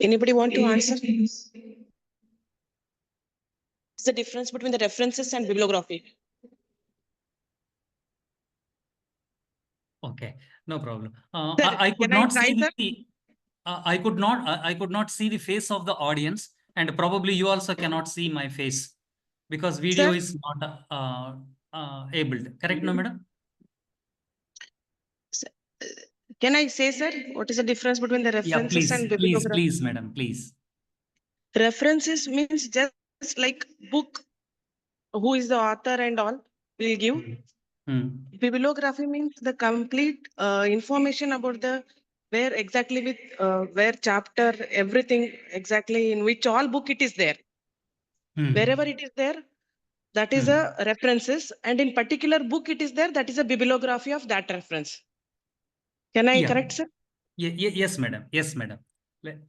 [SPEAKER 1] Anybody want to answer? What's the difference between the references and bibliography?
[SPEAKER 2] Okay, no problem.
[SPEAKER 1] Sir,
[SPEAKER 2] I could
[SPEAKER 1] can I
[SPEAKER 2] not
[SPEAKER 1] try,
[SPEAKER 2] see
[SPEAKER 1] sir?
[SPEAKER 2] I could not see the face of the audience, and probably you also cannot see my face because video
[SPEAKER 1] Sir?
[SPEAKER 2] is not abled. Correct, no, madam?
[SPEAKER 1] Can I say, sir, what is the difference between the
[SPEAKER 2] Yeah,
[SPEAKER 1] references and bibliography?
[SPEAKER 2] please, madam, please.
[SPEAKER 1] References means just like book, who is the author and all will give. Bibliography means the complete information about the where exactly with where chapter, everything exactly in which all book it is there. Wherever it is there, that is a references, and in particular book it is there, that is a bibliography of that reference. Can I correct, sir?
[SPEAKER 2] Yes, madam. Yes, madam.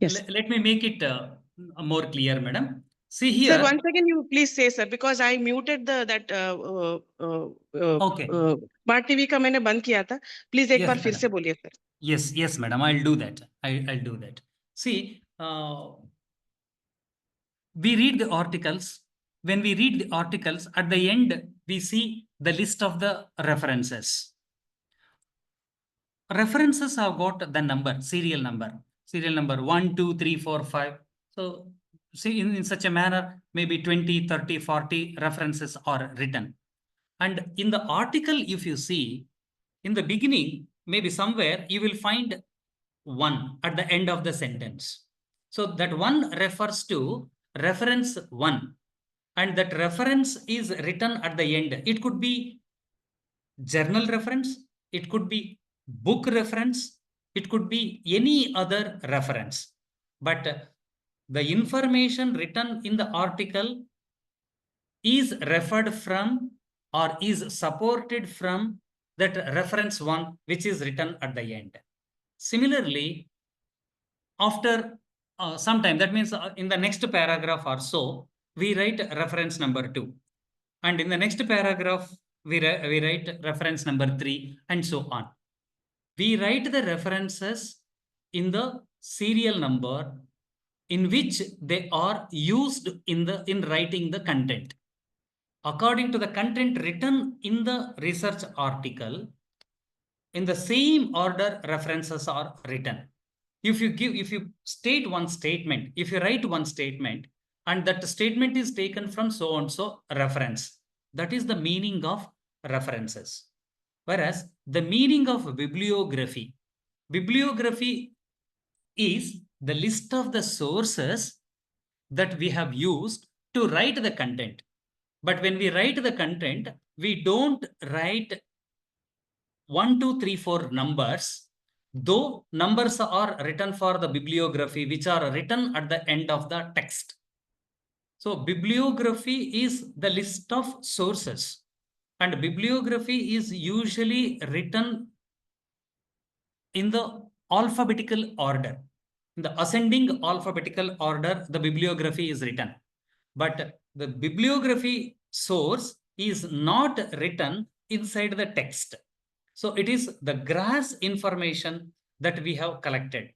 [SPEAKER 1] Yes.
[SPEAKER 2] Let me make it more clear, madam. See here.
[SPEAKER 1] Sir, once again, you please say, sir, because I muted the that
[SPEAKER 2] Okay.
[SPEAKER 1] Smart TV का मैंने बंद किया था. Please एक
[SPEAKER 2] Yes,
[SPEAKER 1] बार फिर
[SPEAKER 2] madam.
[SPEAKER 1] से बोलिए, sir.
[SPEAKER 2] Yes, madam. I'll do that. I'll do that. See, we read the articles. When we read the articles, at the end, we see the list of the references. References have got the number, serial number 1, 2, 3, 4, 5. So, see, in such a manner, maybe 20, 30, 40 references are written. And in the article, if you see, in the beginning, maybe somewhere, you will find 1 at the end of the sentence. So that 1 refers to reference 1. And that reference is written at the end. It could be journal reference. It could be book reference. It could be any other reference. But the information written in the article is referred from or is supported from that reference 1, which is written at the end. Similarly, after some time, that means in the next paragraph or so, we write reference number 2. And in the next paragraph, we write reference number 3 and so on. We write the references in the serial number in which they are used in writing the content. according to the content written in the research article, in the same order references are written. If you state one statement, if you write one statement, and that statement is taken from so and so reference, that is the meaning of references. Whereas the meaning of bibliography is the list of the sources that we have used to write the content. But when we write the content, we don't write 1, 2, 3, 4 numbers, though numbers are written for the bibliography, which are written at the end of the text. So bibliography is the list of sources, and bibliography is usually written in the alphabetical order. In the ascending alphabetical order, the bibliography is written. But the bibliography source is not written inside the text. So it is the gross information that we have collected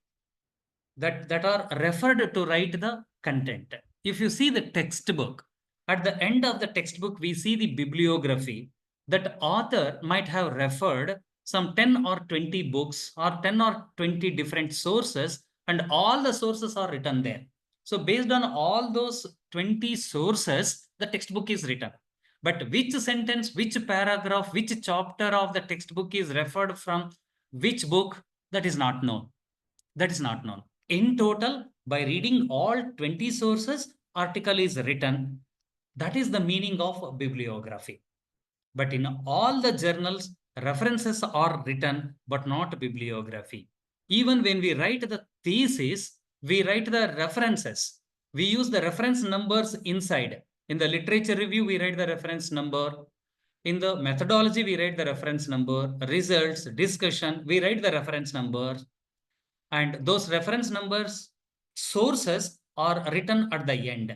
[SPEAKER 2] that are referred to write the content. If you see the textbook, at the end of the textbook, we see the bibliography. That author might have referred some 10 or 20 books or 10 or 20 different sources, and all the sources are written there. So based on all those 20 sources, the textbook is written. But which sentence, which paragraph, which chapter of the textbook is referred from which book, that is not known. That is not known. In total, by reading all 20 sources, article is written. That is the meaning of bibliography. But in all the journals, references are written, but not bibliography. Even when we write the thesis, we write the references. We use the reference numbers inside. In the literature review, we write the reference number. In the methodology, we write the reference number. Results, discussion, we write the reference numbers. And those reference numbers, sources are written at the end.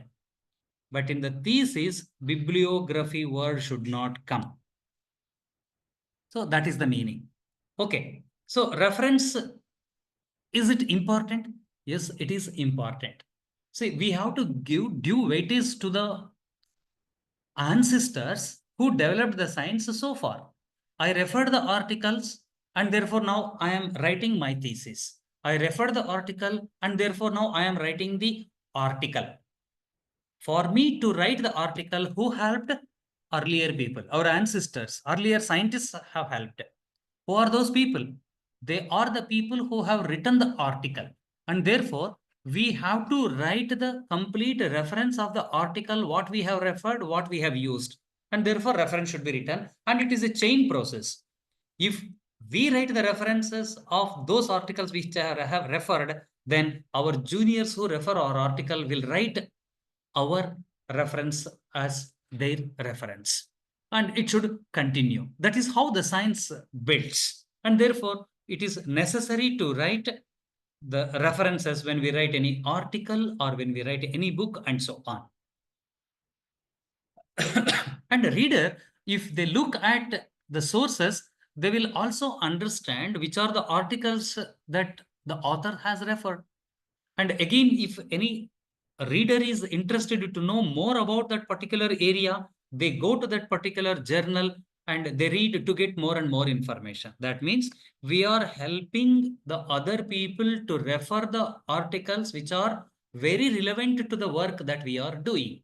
[SPEAKER 2] But in the thesis, bibliography word should not come. So that is the meaning. Okay. So reference, is it important? Yes, it is important. See, we have to give due weightage to the ancestors who developed the science so far. I referred the articles, and therefore now I am writing my thesis. I referred the article, and therefore now I am writing the article. For me to write the article, who helped? Earlier people, our ancestors, earlier scientists have helped. Who are those people? They are the people who have written the article. And therefore, we have to write the complete reference of the article, what we have referred, what we have used. And therefore, reference should be written. And it is a chain process. If we write the references of those articles which I have referred, then our juniors who refer our article will write our reference as their reference. And it should continue. That is how the science builds. And therefore, it is necessary to write the references when we write any article or when we write any book and so on. And the reader, if they look at the sources, they will also understand which are the articles that the author has referred. And again, if any reader is interested to know more about that particular area, they go to that particular journal and they read to get more and more information. That means we are helping the other people to refer the articles which are very relevant to the work that we are doing.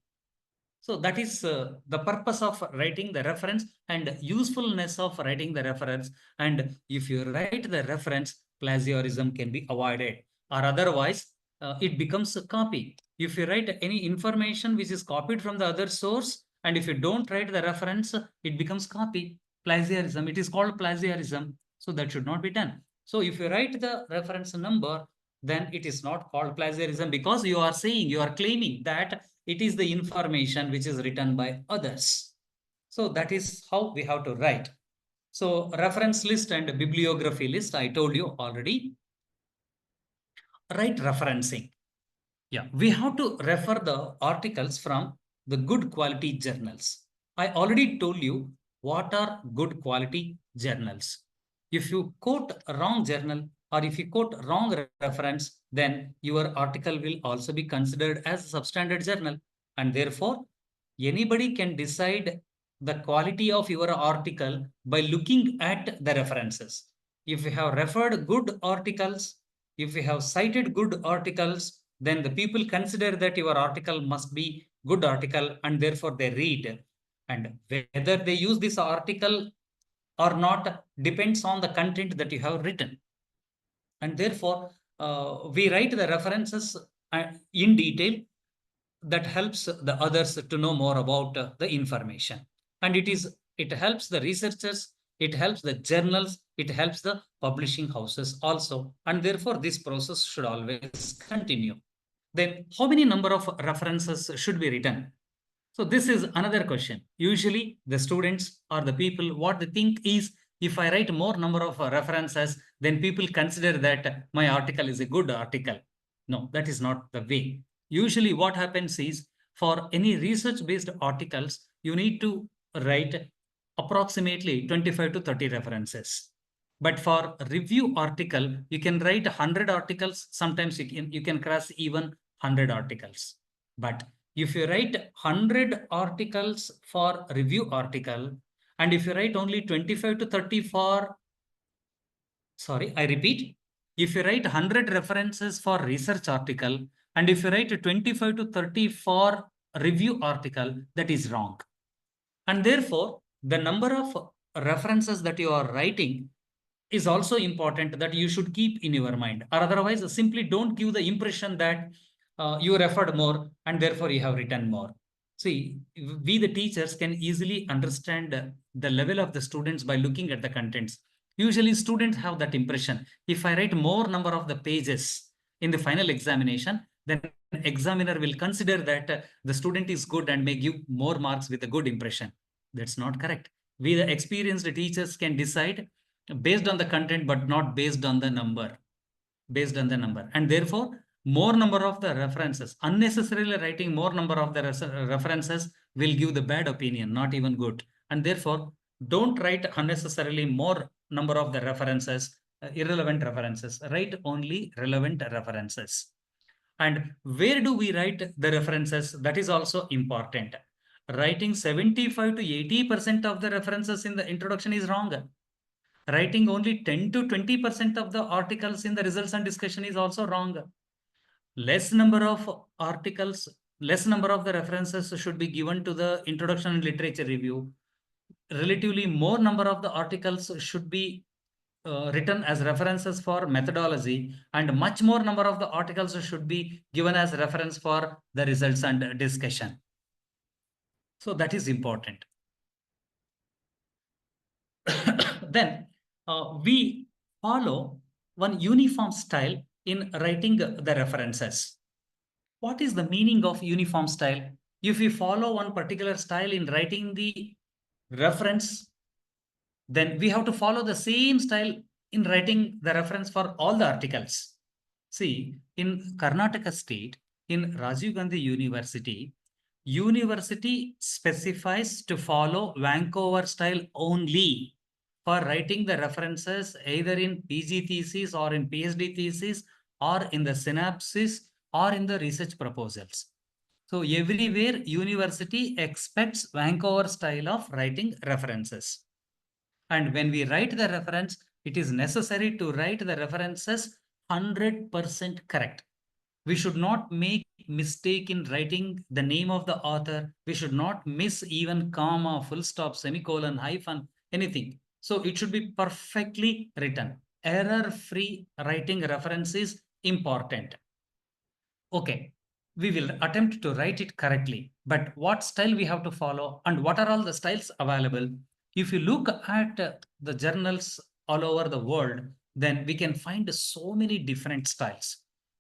[SPEAKER 2] So that is the purpose of writing the reference and usefulness of writing the reference. And if you write the reference, plagiarism can be avoided, or otherwise it becomes a copy. If you write any information which is copied from the other source, and if you don't write the reference, it becomes copy, plagiarism. It is called plagiarism. So that should not be done. So if you write the reference number, then it is not called plagiarism, because you are saying, you are claiming that it is the information which is written by others. So that is how we have to write. So reference list and bibliography list, I told you already. Write referencing. Yeah, we have to refer the articles from the good quality journals. I already told you what are good quality journals. If you quote a wrong journal or if you quote wrong reference, then your article will also be considered as a substandard journal. And therefore, Anybody can decide the quality of your article by looking at the references. If you have referred good articles, if you have cited good articles, then the people consider that your article must be good article and therefore they read. And whether they use this article or not depends on the content that you have written. And therefore, we write the references in detail that helps the others to know more about the information. And it helps the researchers, it helps the journals, it helps the publishing houses also. And therefore, this process should always continue. Then how many number of references should be written? So this is another question. Usually the students or the people, what they think is, if I write more number of references, then people consider that my article is a good article. No, that is not the way. Usually what happens is, for any research-based articles, you need to write approximately 25 to 30 references. But for review article, you can write 100 articles. Sometimes you can cross even 100 articles. But if you write 100 articles for review article, and if you write only 25 to 30 for, sorry, I repeat, if you write 100 references for research article, and if you write 25 to 30 for review article, that is wrong. And therefore, the number of references that you are writing is also important, that you should keep in your mind, or otherwise simply don't give the impression that you referred more and therefore you have written more. See, we the teachers can easily understand the level of the students by looking at the contents. Usually students have that impression. If I write more number of the pages in the final examination, then examiner will consider that the student is good and may give more marks with a good impression. That's not correct. We the experienced teachers can decide based on the content, but not based on the number. Based on the number. And therefore, more number of the references, unnecessarily writing more number of the references will give the bad opinion, not even good. And therefore, don't write unnecessarily more number of the references, irrelevant references. Write only relevant references. And where do we write the references? That is also important. Writing 75 to 80% of the references in the introduction is wrong. Writing only 10 to 20% of the articles in the results and discussion is also wrong. Less number of articles, less number of the references should be given to the introduction and literature review. Relatively more number of the articles should be written as references for methodology, and much more number of the articles should be given as reference for the results and discussion. So that is important. Then we follow one uniform style in writing the references. What is the meaning of uniform style? If we follow one particular style in writing the reference, then we have to follow the same style in writing the reference for all the articles. See, in Karnataka state, in Rajiv Gandhi University specifies to follow Vancouver style only for writing the references either in PG thesis or in PhD thesis or in the synopsis or in the research proposals. So everywhere university expects Vancouver style of writing references. And when we write the reference, it is necessary to write the references 100% correct. We should not make mistake in writing the name of the author. We should not miss even comma, full stop, semicolon, hyphen, anything. So it should be perfectly written. Error-free writing reference is important. Okay, we will attempt to write it correctly. But what style we have to follow and what are all the styles available? If you look at the journals all over the world, then we can find so many different styles.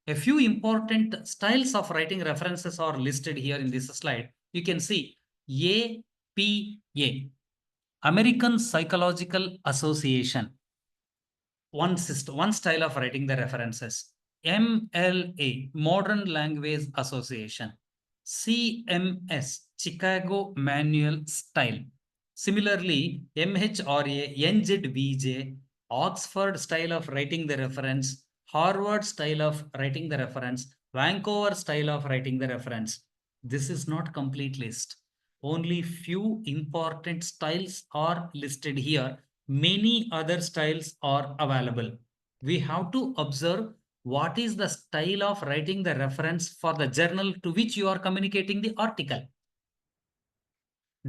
[SPEAKER 2] A few important styles of writing references are listed here in this slide. You can see APA, American Psychological Association, one style of writing the references. MLA, Modern Language Association. CMS, Chicago Manual Style. Similarly, MHRA, NZVJ, Oxford style of writing the reference, Harvard style of writing the reference, Vancouver style of writing the reference. This is not complete list. Only few important styles are listed here. Many other styles are available. We have to observe what is the style of writing the reference for the journal to which you are communicating the article.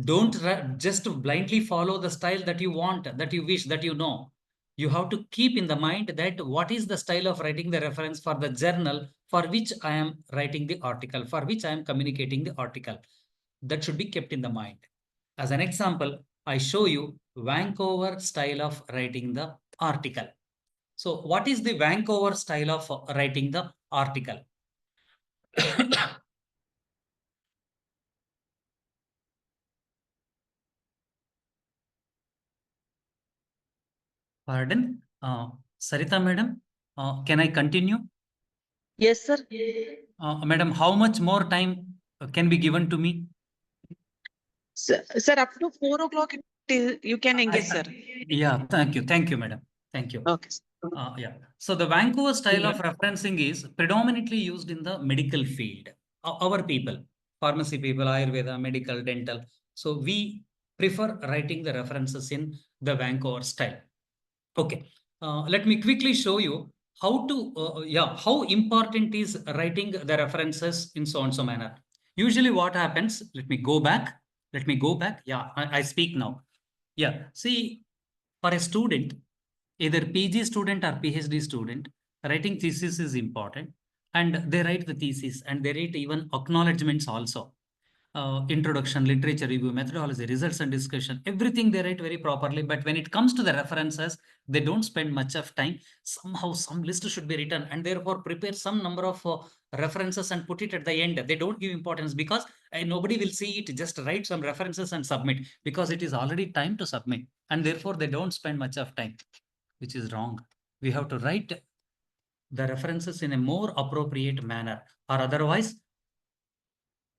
[SPEAKER 2] Don't just blindly follow the style that you want, that you wish, that you know. You have to keep in the mind that what is the style of writing the reference for the journal for which I am writing the article, for which I am communicating the article. That should be kept in the mind. As an example, I show you Vancouver style of writing the article. So what is the Vancouver style of writing the article? Pardon, Sarita madam, can I continue?
[SPEAKER 3] Yes, sir.
[SPEAKER 2] Madam, how much more time can be given to me?
[SPEAKER 3] Sir, up to 4 o'clock, you can engage, sir.
[SPEAKER 2] Yeah, thank you. Thank you, madam. Thank you.
[SPEAKER 3] Okay.
[SPEAKER 2] Yeah. So the Vancouver style of referencing is predominantly used in the medical field. Our people, pharmacy people, Ayurveda, medical, dental. So we prefer writing the references in the Vancouver style. Okay. Let me quickly show you how to, how important is writing the references in so and so manner. Usually what happens, let me go back. Yeah, I speak now. Yeah, see, for a student, either PG student or PhD student, writing thesis is important, and they write the thesis and they write even acknowledgements also. Introduction, literature review, methodology, results and discussion, everything they write very properly. But when it comes to the references, they don't spend much of time. Somehow some list should be written and therefore prepare some number of references and put it at the end. They don't give importance because nobody will see it. Just write some references and submit because it is already time to submit, and therefore they don't spend much of time, which is wrong. We have to write the references in a more appropriate manner, or otherwise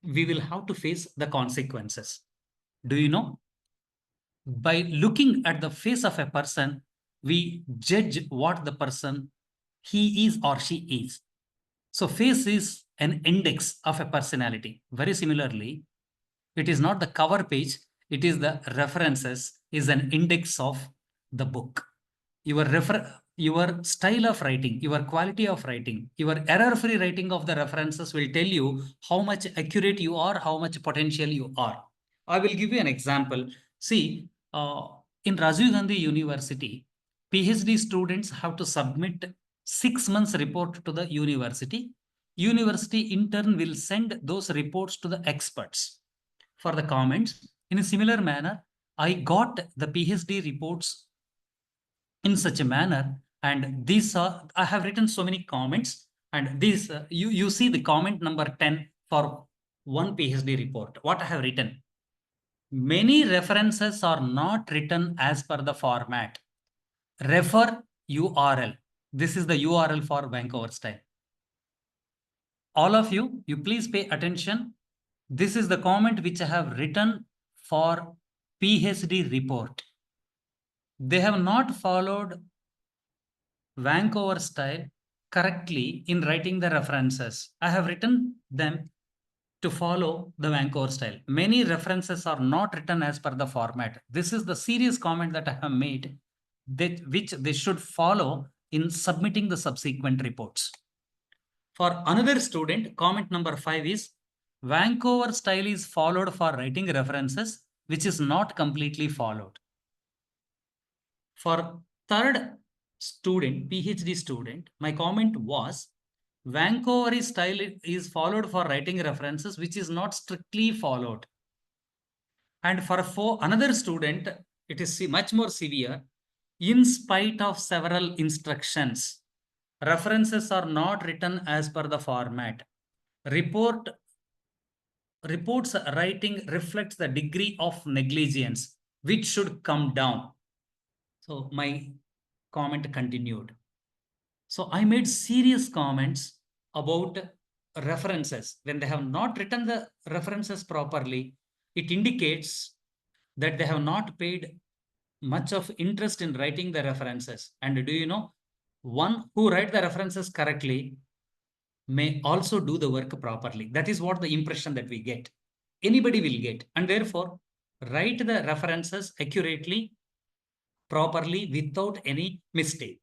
[SPEAKER 2] we will have to face the consequences. Do you know? By looking at the face of a person, we judge what the person he is or she is. So face is an index of a personality. Very similarly, it is not the cover page, it is the references is an index of the book. Your style of writing, your quality of writing, your error-free writing of the references will tell you how much accurate you are, how much potential you are. I will give you an example. See, in Rajiv Gandhi University, PhD students have to submit 6 months report to the university. University in turn will send those reports to the experts for the comments. In a similar manner, I got the PhD reports in such a manner, and these are, I have written so many comments, and these you see the comment number 10 for one PhD report. What I have written, many references are not written as per the format. Refer URL. This is the URL for Vancouver style. All of you please pay attention. This is the comment which I have written for PhD report. They have not followed Vancouver style correctly in writing the references. I have written them to follow the Vancouver style. Many references are not written as per the format. This is the serious comment that I have made, that which they should follow in submitting the subsequent reports. For another student, comment number 5 is Vancouver style is followed for writing references, which is not completely followed. For third student, PhD student, my comment was Vancouver style is followed for writing references, which is not strictly followed. And for another student, it is much more severe. In spite of several instructions, references are not written as per the format. Reports writing reflects the degree of negligence, which should come down. So my comment continued. So I made serious comments about references. When they have not written the references properly, it indicates that they have not paid much of interest in writing the references. And do you know, one who write the references correctly may also do the work properly. That is what the impression that we get. anybody will get. And therefore, write the references accurately, properly, without any mistake.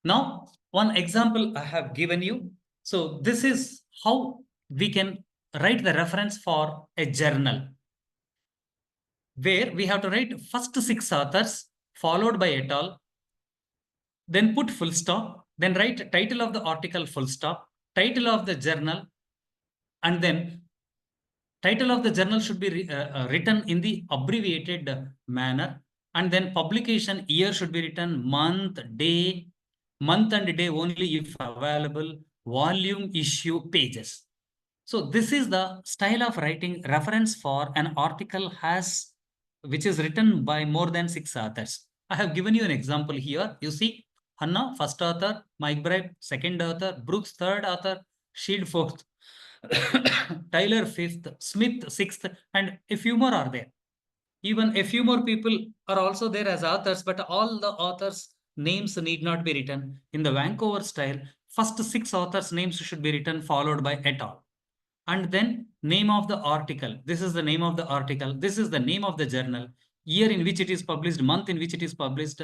[SPEAKER 2] Now, one example I have given you. So this is how we can write the reference for a journal, where we have to write first 6 authors, followed by et al., then put full stop, then write title of the article full stop, title of the journal, and then title of the journal should be written in the abbreviated manner, and then publication year should be written month and day only if available, volume, issue, pages. So this is the style of writing reference for an article which is written by more than 6 authors. I have given you an example here. You see, Hanna, first author, Mike Bribe, second author, Brooks, third author, Shield, fourth, Tyler, fifth, Smith, sixth, and a few more are there. Even a few more people are also there as authors, but all the authors' names need not be written. In the Vancouver style, first 6 authors' names should be written, followed by et al. And then name of the article. This is the name of the article. This is the name of the journal, year in which it is published, month in which it is published.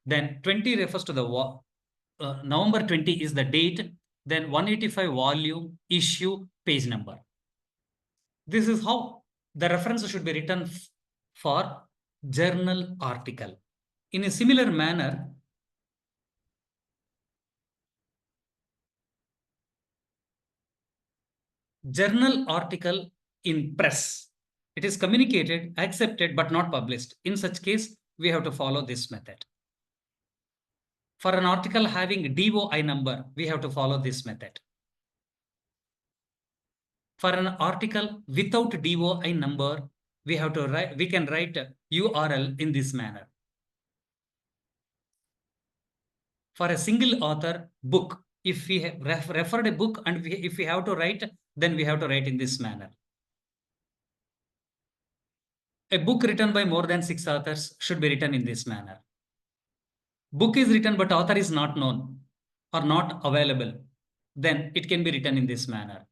[SPEAKER 2] Then 20 refers to the November 20 is the date. Then 185 volume, issue, page number. This is how the reference should be written for journal article. In a similar manner, journal article in press, it is communicated, accepted, but not published. In such case, we have to follow this method. For an article having DOI number, we have to follow this method. For an article without DOI number, we can write URL in this manner. For a single author book, if we have referred a book and if we have to write, then we have to write in this manner. A book written by more than 6 authors should be written in this manner. Book is written but author is not known or not available, then it can be written in this manner.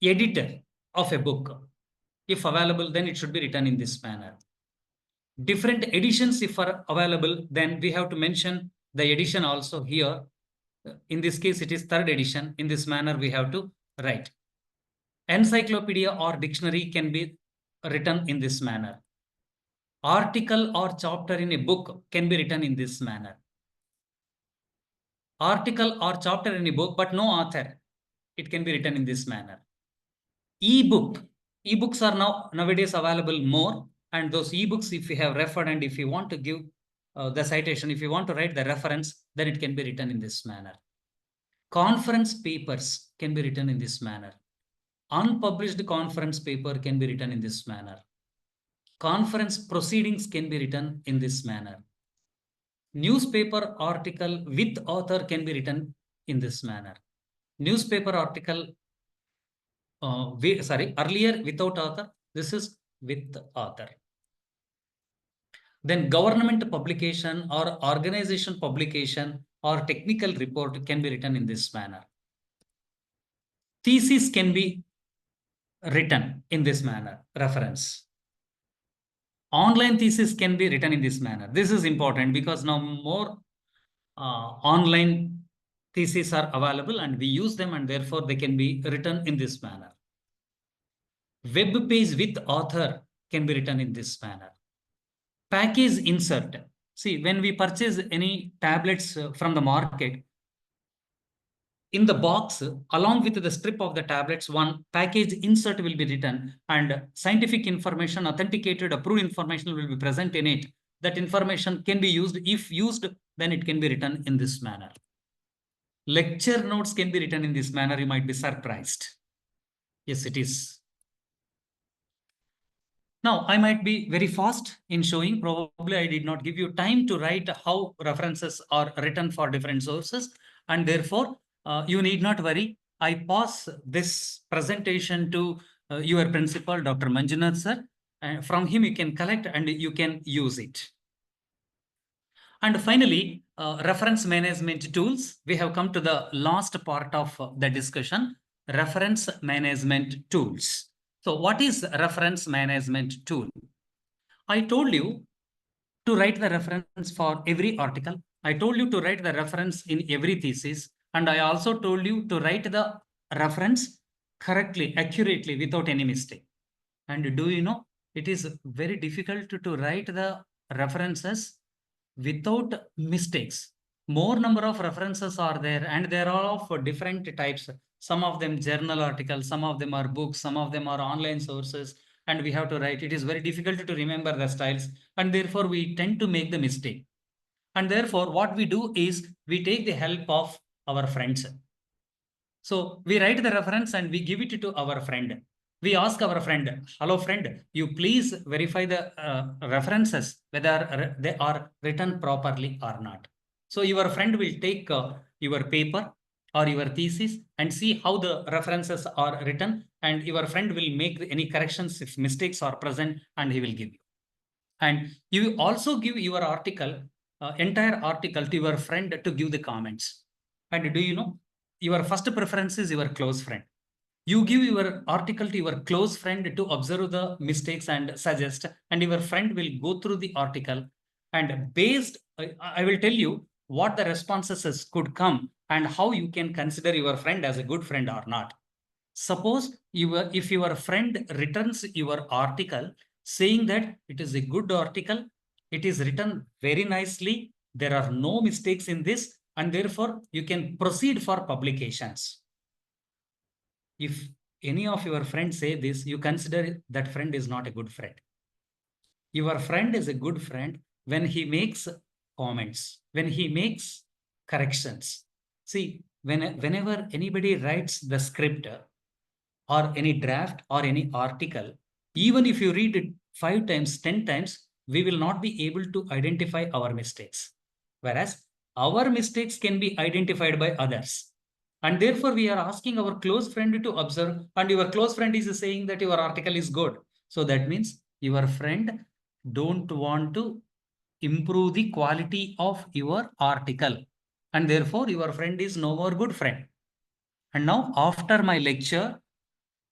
[SPEAKER 2] Editor of a book, if available, then it should be written in this manner. Different editions, if are available, then we have to mention the edition also here. In this case, it is 3rd edition. In this manner, we have to write. Encyclopedia or dictionary can be written in this manner. Article or chapter in a book can be written in this manner. Article or chapter in a book, but no author, it can be written in this manner. E-books are nowadays available more, and those e-books, if we have referred and if you want to give the citation, if you want to write the reference, then it can be written in this manner. Conference papers can be written in this manner. Unpublished conference paper can be written in this manner. Conference proceedings can be written in this manner. Newspaper article with author can be written in this manner. Newspaper article, earlier without author, this is with author. Then government publication or organization publication or technical report can be written in this manner. Thesis can be written in this manner, reference. Online thesis can be written in this manner. This is important because now more online theses are available and we use them, and therefore they can be written in this manner. Web page with author can be written in this manner. Package insert. See, when we purchase any tablets from the market, in the box, along with the strip of the tablets, one package insert will be written, and scientific information, authenticated, approved information will be present in it. That information can be used. If used, then it can be written in this manner. Lecture notes can be written in this manner. You might be surprised. Yes, it is. Now, I might be very fast in showing. Probably I did not give you time to write how references are written for different sources, and therefore, you need not worry. I pass this presentation to your principal, Dr. Manjunath sir. And from him, you can collect and you can use it. And finally, reference management tools. We have come to the last part of the discussion. reference management tools. So what is reference management tool? I told you to write the reference for every article. I told you to write the reference in every thesis. And I also told you to write the reference correctly, accurately, without any mistake. And do you know, it is very difficult to write the references without mistakes. More number of references are there, and they are all of different types. Some of them journal articles, some of them are books, some of them are online sources, and we have to write. It is very difficult to remember the styles, and therefore we tend to make the mistake. And therefore, what we do is we take the help of our friends. So we write the reference and we give it to our friend. We ask our friend, hello friend, you please verify the references, whether they are written properly or not. So your friend will take your paper or your thesis and see how the references are written, and your friend will make any corrections if mistakes are present, and he will give you. And you also give your article, entire article, to your friend to give the comments. And do you know, your first preference is your close friend. You give your article to your close friend to observe the mistakes and suggest, and your friend will go through the article, and based, I will tell you what the responses could come and how you can consider your friend as a good friend or not. Suppose if your friend returns your article saying that it is a good article, it is written very nicely, there are no mistakes in this, and therefore you can proceed for publications. If any of your friends say this, you consider that friend is not a good friend. Your friend is a good friend when he makes comments, when he makes corrections. See, whenever anybody writes the script or any draft or any article, even if you read it 5 times, 10 times, we will not be able to identify our mistakes. Whereas our mistakes can be identified by others. And therefore, we are asking our close friend to observe, and your close friend is saying that your article is good. So that means your friend don't want to improve the quality of your article. And therefore, your friend is no more good friend. And now, after my lecture,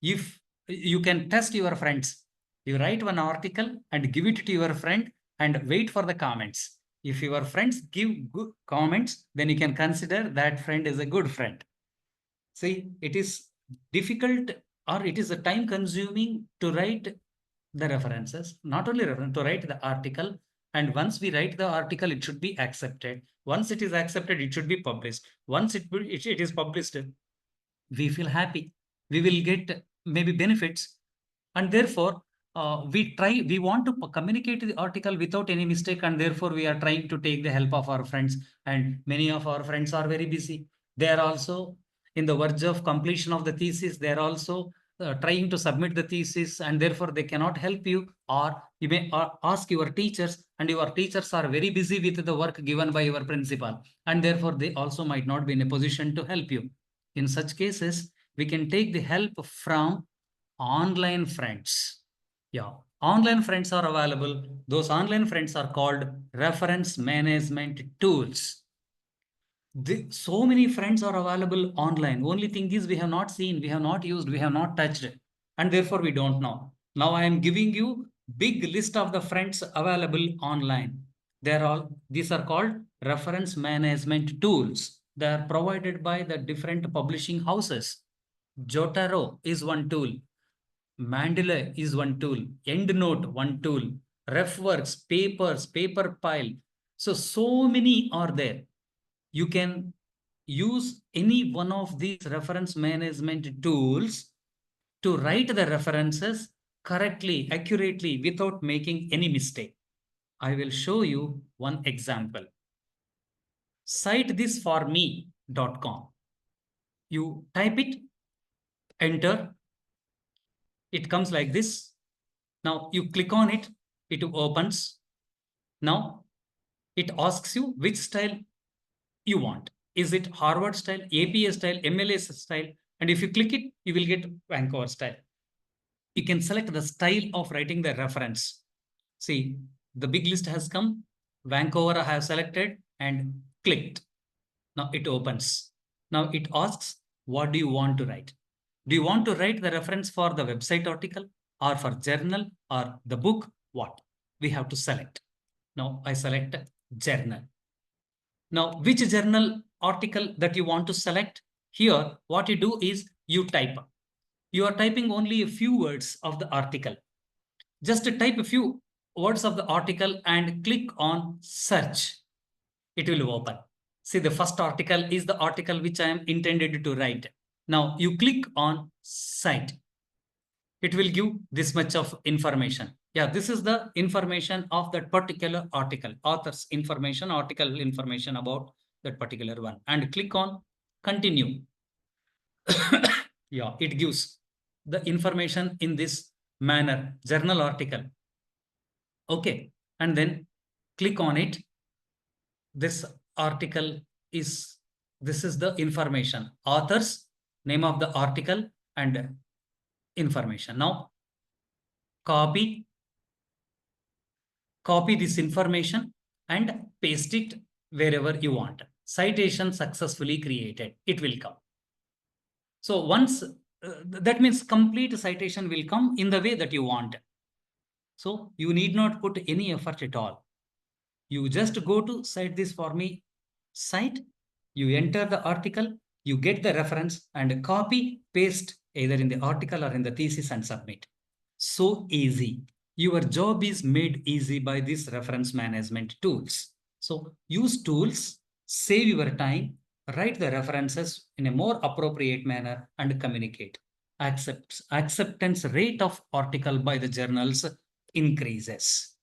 [SPEAKER 2] if you can test your friends, you write one article and give it to your friend and wait for the comments. If your friends give good comments, then you can consider that friend is a good friend. See, it is difficult, or it is a time consuming to write the references, not only reference, to write the article. And once we write the article, it should be accepted. Once it is accepted, it should be published. Once it is published, we feel happy. We will get maybe benefits. And therefore, we want to communicate the article without any mistake. And therefore, we are trying to take the help of our friends. And many of our friends are very busy. They are also in the verge of completion of the thesis. They are also trying to submit the thesis, and therefore they cannot help you. Or you may ask your teachers, and your teachers are very busy with the work given by your principal. And therefore, they also might not be in a position to help you. In such cases, we can take the help from online friends. Yeah, online friends are available. Those online friends are called reference management tools. So many friends are available online. Only thing is, we have not seen, we have not used, we have not touched, and therefore we don't know. Now I am giving you big list of the friends available online. These are called reference management tools. They are provided by the different publishing houses. Jotaro is one tool. Mandela is one tool. EndNote, one tool. RefWorks, Papers, Paperpile. So many are there. You can use any one of these reference management tools to write the references correctly, accurately, without making any mistake. I will show you one example. CiteThisForMe.com. You type it, enter. It comes like this. Now you click on it, it opens. Now it asks you which style you want. Is it Harvard style, APA style, MLS style? And if you click it, you will get Vancouver style. You can select the style of writing the reference. See, the big list has come. Vancouver I have selected and clicked. Now it opens. Now it asks, what do you want to write? Do you want to write the reference for the website article or for journal or the book? What? We have to select. Now I select journal. Now, which journal article that you want to select? Here, what you do is you type. You are typing only a few words of the article. Just type a few words of the article and click on search. It will open. See, the first article is the article which I am intended to write. Now you click on cite. It will give this much of information. Yeah, this is the information of that particular article, author's information, article information about that particular one. And click on continue. Yeah, it gives the information in this manner, journal article. Okay, and then click on it. This article is, this is the information, author's name of the article and information. Now copy this information and paste it wherever you want. Citation successfully created. It will come. So once that means complete citation will come in the way that you want. So you need not put any effort at all. You just go to cite this for me site, you enter the article, you get the reference and copy, paste either in the article or in the thesis and submit. So easy. Your job is made easy by these reference management tools. So use tools, save your time, write the references in a more appropriate manner and communicate. Acceptance rate of article by the journals increases.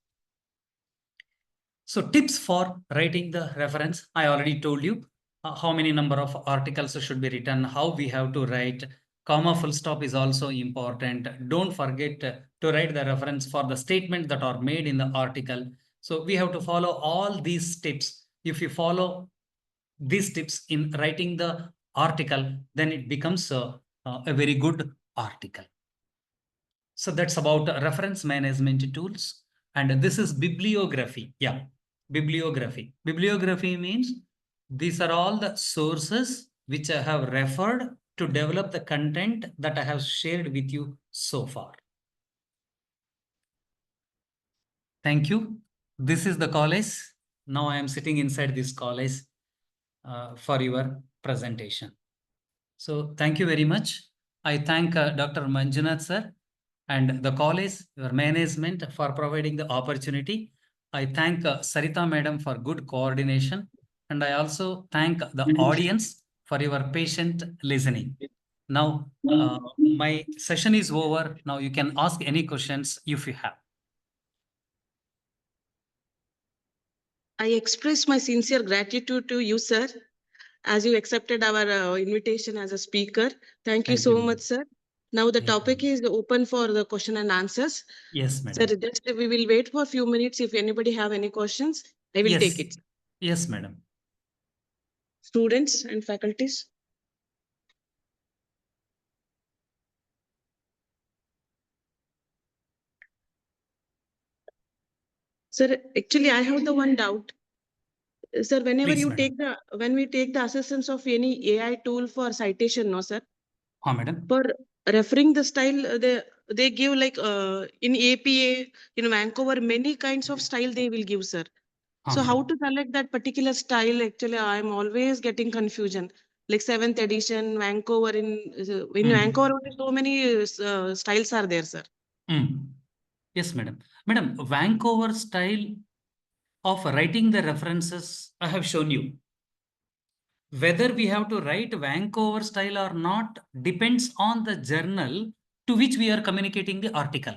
[SPEAKER 2] So tips for writing the reference. I already told you how many number of articles should be written, how we have to write. Comma full stop is also important. Don't forget to write the reference for the statement that are made in the article. So we have to follow all these tips. If you follow these tips in writing the article, then it becomes a very good article. So that's about reference management tools. And this is bibliography. Yeah, bibliography. Bibliography means these are all the sources which I have referred to develop the content that I have shared with you so far. Thank you. This is the college. Now I am sitting inside this college for your presentation. So thank you very much. I thank Dr. Manjunath sir and the college, your management for providing the opportunity. I thank Sarita madam for good coordination. And I also thank the audience for your patient listening. Now, my session is over. Now you can ask any questions if you have.
[SPEAKER 3] I express my sincere gratitude to you, sir, as you accepted our invitation as a speaker. Thank you so much, sir. Now the topic is open for the question and answers.
[SPEAKER 2] Yes, madam.
[SPEAKER 3] Sir, just we will wait for a few minutes. If anybody have any questions, I will take it.
[SPEAKER 2] Yes, madam.
[SPEAKER 3] Students and faculties. Sir, actually, I have the one doubt. Sir, whenever
[SPEAKER 2] Please,
[SPEAKER 3] you
[SPEAKER 2] madam.
[SPEAKER 3] take when we take the assistance of any AI tool for citation, no, sir?
[SPEAKER 2] Madam.
[SPEAKER 3] For referring the style, they give like in APA, in Vancouver, many kinds of style they will give, sir. So how to select that particular style? Actually, I'm always getting confusion. Like 7th edition, Vancouver in Vancouver, so many styles are there, sir.
[SPEAKER 2] Yes, madam. Madam, Vancouver style of writing the references, I have shown you. Whether we have to write Vancouver style or not depends on the journal to which we are communicating the article.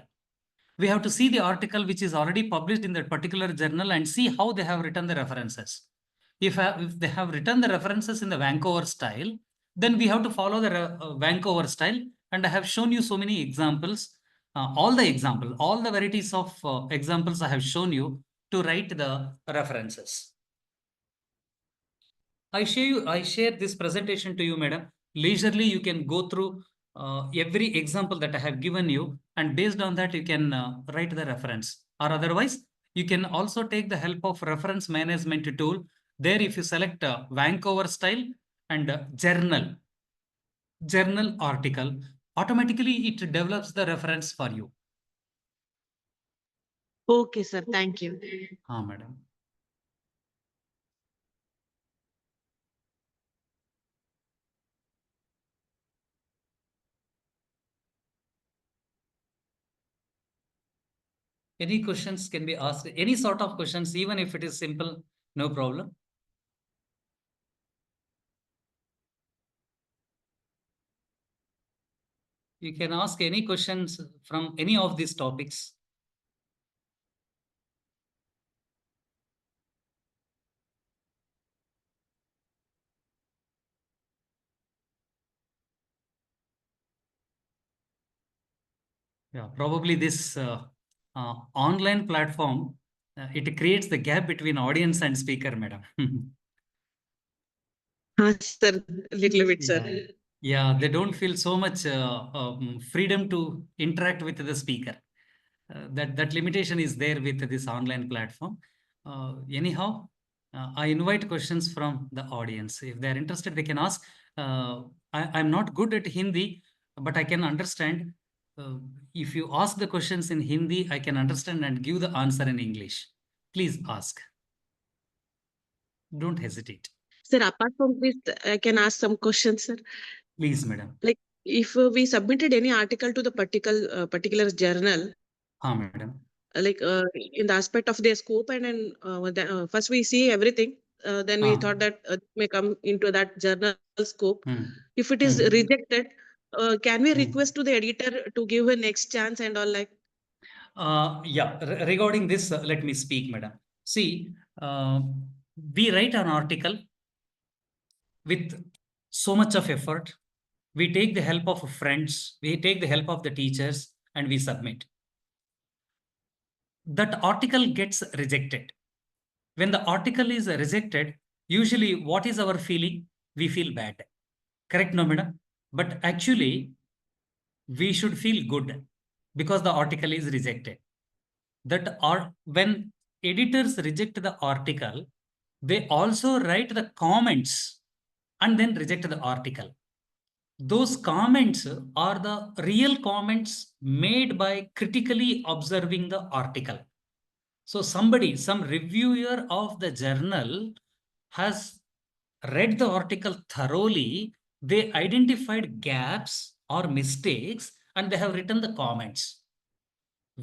[SPEAKER 2] We have to see the article which is already published in that particular journal and see how they have written the references. If they have written the references in the Vancouver style, then we have to follow the Vancouver style. And I have shown you so many examples, all the varieties of examples I have shown you to write the references. I share this presentation to you, madam. Leisurely, you can go through every example that I have given you, and based on that, you can write the reference. Or otherwise, you can also take the help of reference management tool. There, if you select Vancouver style and journal article, automatically it develops the reference for you.
[SPEAKER 3] Okay, sir. Thank you.
[SPEAKER 2] Madam. Any questions can be asked, any sort of questions, even if it is simple, no problem. You can ask any questions from any of these topics. Yeah, probably this online platform, it creates the gap between audience and speaker, madam.
[SPEAKER 3] Sir, a little bit, sir.
[SPEAKER 2] Yeah, they don't feel so much freedom to interact with the speaker. That limitation is there with this online platform. Anyhow, I invite questions from the audience. If they're interested, they can ask. I'm not good at Hindi, but I can understand. If you ask the questions in Hindi, I can understand and give the answer in English. Please ask. Don't hesitate.
[SPEAKER 3] Sir, apart from this, I can ask some questions, sir.
[SPEAKER 2] Please, madam.
[SPEAKER 3] Like, if we submitted any article to the particular journal,
[SPEAKER 2] Madam.
[SPEAKER 3] like in the aspect of their scope, and then first we see everything, then we thought that may come into that journal scope. If it is rejected, can we request to the editor to give a next chance and all, like?
[SPEAKER 2] Yeah, regarding this, let me speak, madam. See, we write an article with so much of effort. We take the help of friends, we take the help of the teachers, and we submit. That article gets rejected. When the article is rejected, usually what is our feeling? We feel bad. Correct, no, madam? But actually, we should feel good because the article is rejected. When editors reject the article, they also write the comments and then reject the article. Those comments are the real comments made by critically observing the article. So some reviewer of the journal has read the article thoroughly. They identified gaps or mistakes and they have written the comments.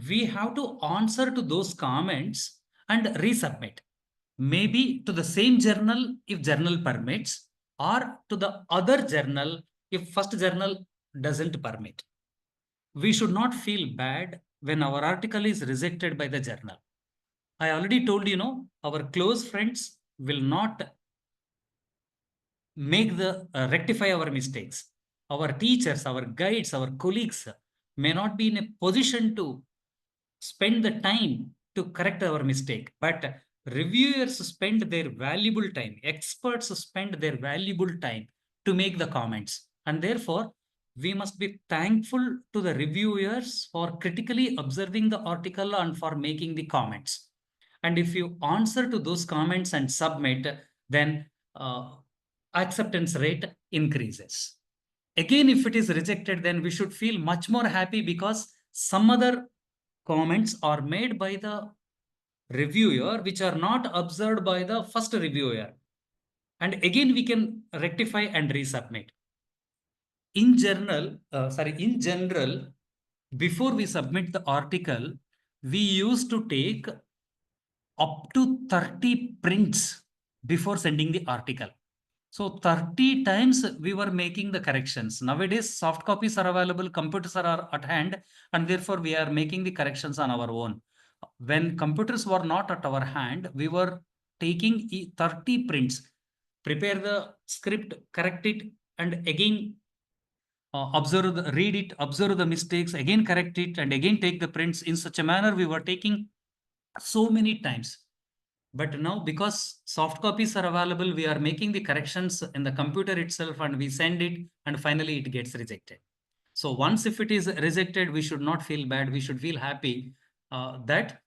[SPEAKER 2] We have to answer to those comments and resubmit. Maybe to the same journal if journal permits, or to the other journal if first journal doesn't permit. We should not feel bad when our article is rejected by the journal. I already told you, our close friends will not rectify our mistakes. Our teachers, our guides, our colleagues may not be in a position to spend the time to correct our mistake, but reviewers spend their valuable time, experts spend their valuable time to make the comments, and therefore we must be thankful to the reviewers for critically observing the article and for making the comments. And if you answer to those comments and submit, then acceptance rate increases. Again, if it is rejected, then we should feel much more happy because some other comments are made by the reviewer which are not observed by the first reviewer. And again, we can rectify and resubmit. In general, before we submit the article, we used to take up to 30 prints before sending the article. So 30 times we were making the corrections. Nowadays, soft copies are available, computers are at hand, and therefore we are making the corrections on our own. When computers were not at our hand, we were taking 30 prints, prepare the script, correct it, and again read it, observe the mistakes, again correct it, and again take the prints. In such a manner, we were taking so many times. But now, because soft copies are available, we are making the corrections in the computer itself and we send it, and finally it gets rejected. So once if it is rejected, we should not feel bad. We should feel happy that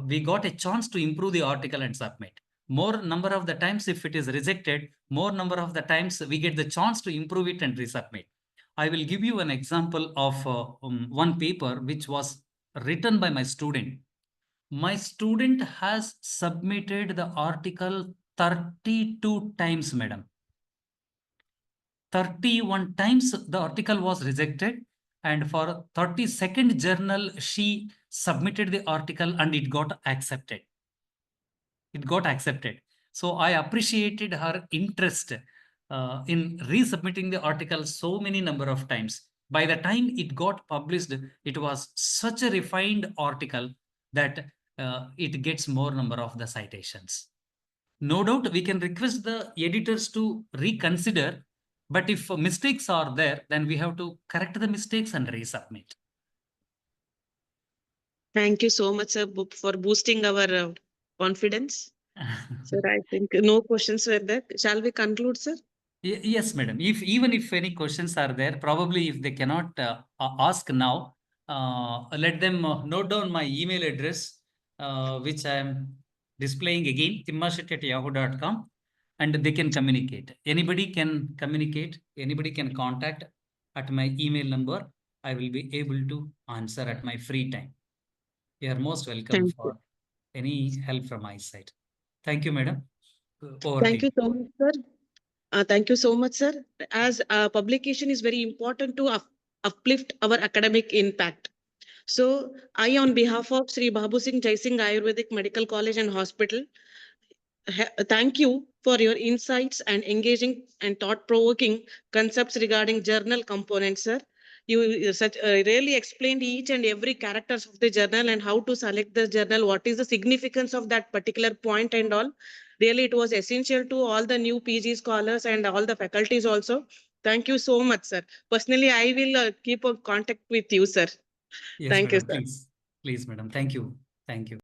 [SPEAKER 2] we got a chance to improve the article and submit. More number of the times if it is rejected, more number of the times we get the chance to improve it and resubmit. I will give you an example of one paper which was written by my student. My student has submitted the article 32 times, madam. 31 times the article was rejected, and for 32nd journal, she submitted the article and it got accepted. It got accepted. So I appreciated her interest in resubmitting the article so many number of times. By the time it got published, it was such a refined article that it gets more number of the citations. No doubt we can request the editors to reconsider, but if mistakes are there, then we have to correct the mistakes and resubmit.
[SPEAKER 3] Thank you so much, sir, for boosting our confidence. Sir, I think no questions were there. Shall we conclude, sir?
[SPEAKER 2] Yes, madam. Even if any questions are there, probably if they cannot ask now, let them note down my email address, which I am displaying again, thimmasetty@yahoo.com, and they can communicate. Anybody can communicate. Anybody can contact at my email number. I will be able to answer at my free time. You are most welcome
[SPEAKER 3] Thank
[SPEAKER 2] for any help from my side. Thank you, madam. Over
[SPEAKER 3] Thank
[SPEAKER 2] to
[SPEAKER 3] you so much, sir. Thank you so much, sir. As publication is very important to uplift our academic impact. So I, on behalf of Sri Babu Singh Jai Singh Ayurvedic Medical College and Hospital, thank you for your insights and engaging and thought-provoking concepts regarding journal components, sir. You really explained each and every characters of the journal and how to select the journal, what is the significance of that particular point and all. Really, it was essential to all the new PG scholars and all the faculties also. Thank you so much, sir. Personally, I will keep a contact with you, sir.
[SPEAKER 2] Yes,
[SPEAKER 3] Thank you,
[SPEAKER 2] madam.
[SPEAKER 3] sir.
[SPEAKER 2] Please, madam. Thank you. Thank you.